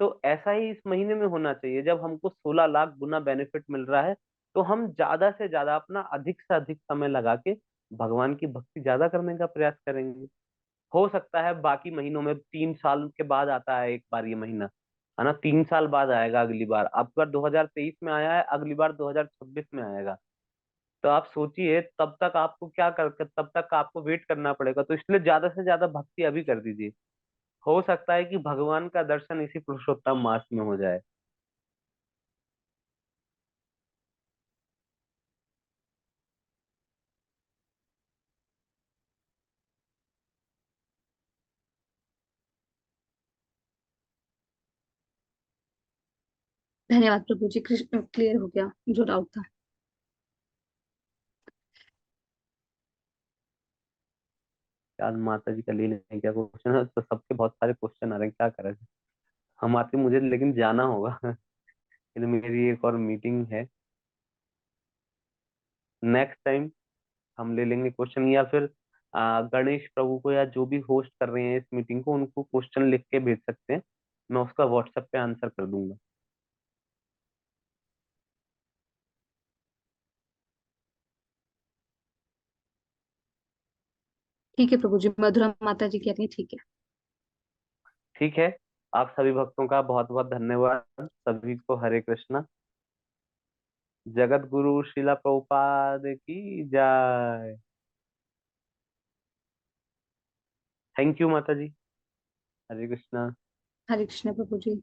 तो ऐसा ही इस महीने में होना चाहिए। जब हमको 16 लाख गुना बेनिफिट मिल रहा है तो हम ज्यादा से ज्यादा अपना अधिक से अधिक समय लगा के भगवान की भक्ति ज्यादा करने का प्रयास करेंगे। हो सकता है बाकी महीनों में 3 साल के बाद आता है एक बार ये महीना, है ना, 3 साल बाद आएगा अगली बार। अब बार 2023 में आया है, अगली बार 2026 में आएगा। तो आप सोचिए तब तक आपको क्या कर तब तक आपको वेट करना पड़ेगा। तो इसलिए ज्यादा से ज्यादा भक्ति अभी कर दीजिए। हो सकता है कि भगवान का दर्शन इसी पुरुषोत्तम मास में हो जाए।
धन्यवाद प्रभु जी, कृष्ण क्लियर हो गया जो डाउट था।
यार माता जी का ले लें क्या क्वेश्चन है, तो सबके बहुत सारे क्वेश्चन आ रहे हैं, क्या करें। हम आते मुझे लेकिन जाना होगा। फिर मेरी एक और मीटिंग है। नेक्स्ट टाइम हम ले लेंगे क्वेश्चन, या फिर गणेश प्रभु को या जो भी होस्ट कर रहे हैं इस मीटिंग को उनको क्वेश्चन लिख के भेज सकते हैं। मैं उसका व्हाट्सएप पे आंसर कर दूंगा।
ठीक है प्रभु जी, मधुरा माता जी कह रही है, ठीक है।
ठीक है। आप सभी भक्तों का बहुत बहुत धन्यवाद। सभी को हरे कृष्णा। जगत गुरु शिला प्रभुपाद की जय। थैंक यू माता जी। हरे कृष्णा।
हरे कृष्ण प्रभु जी।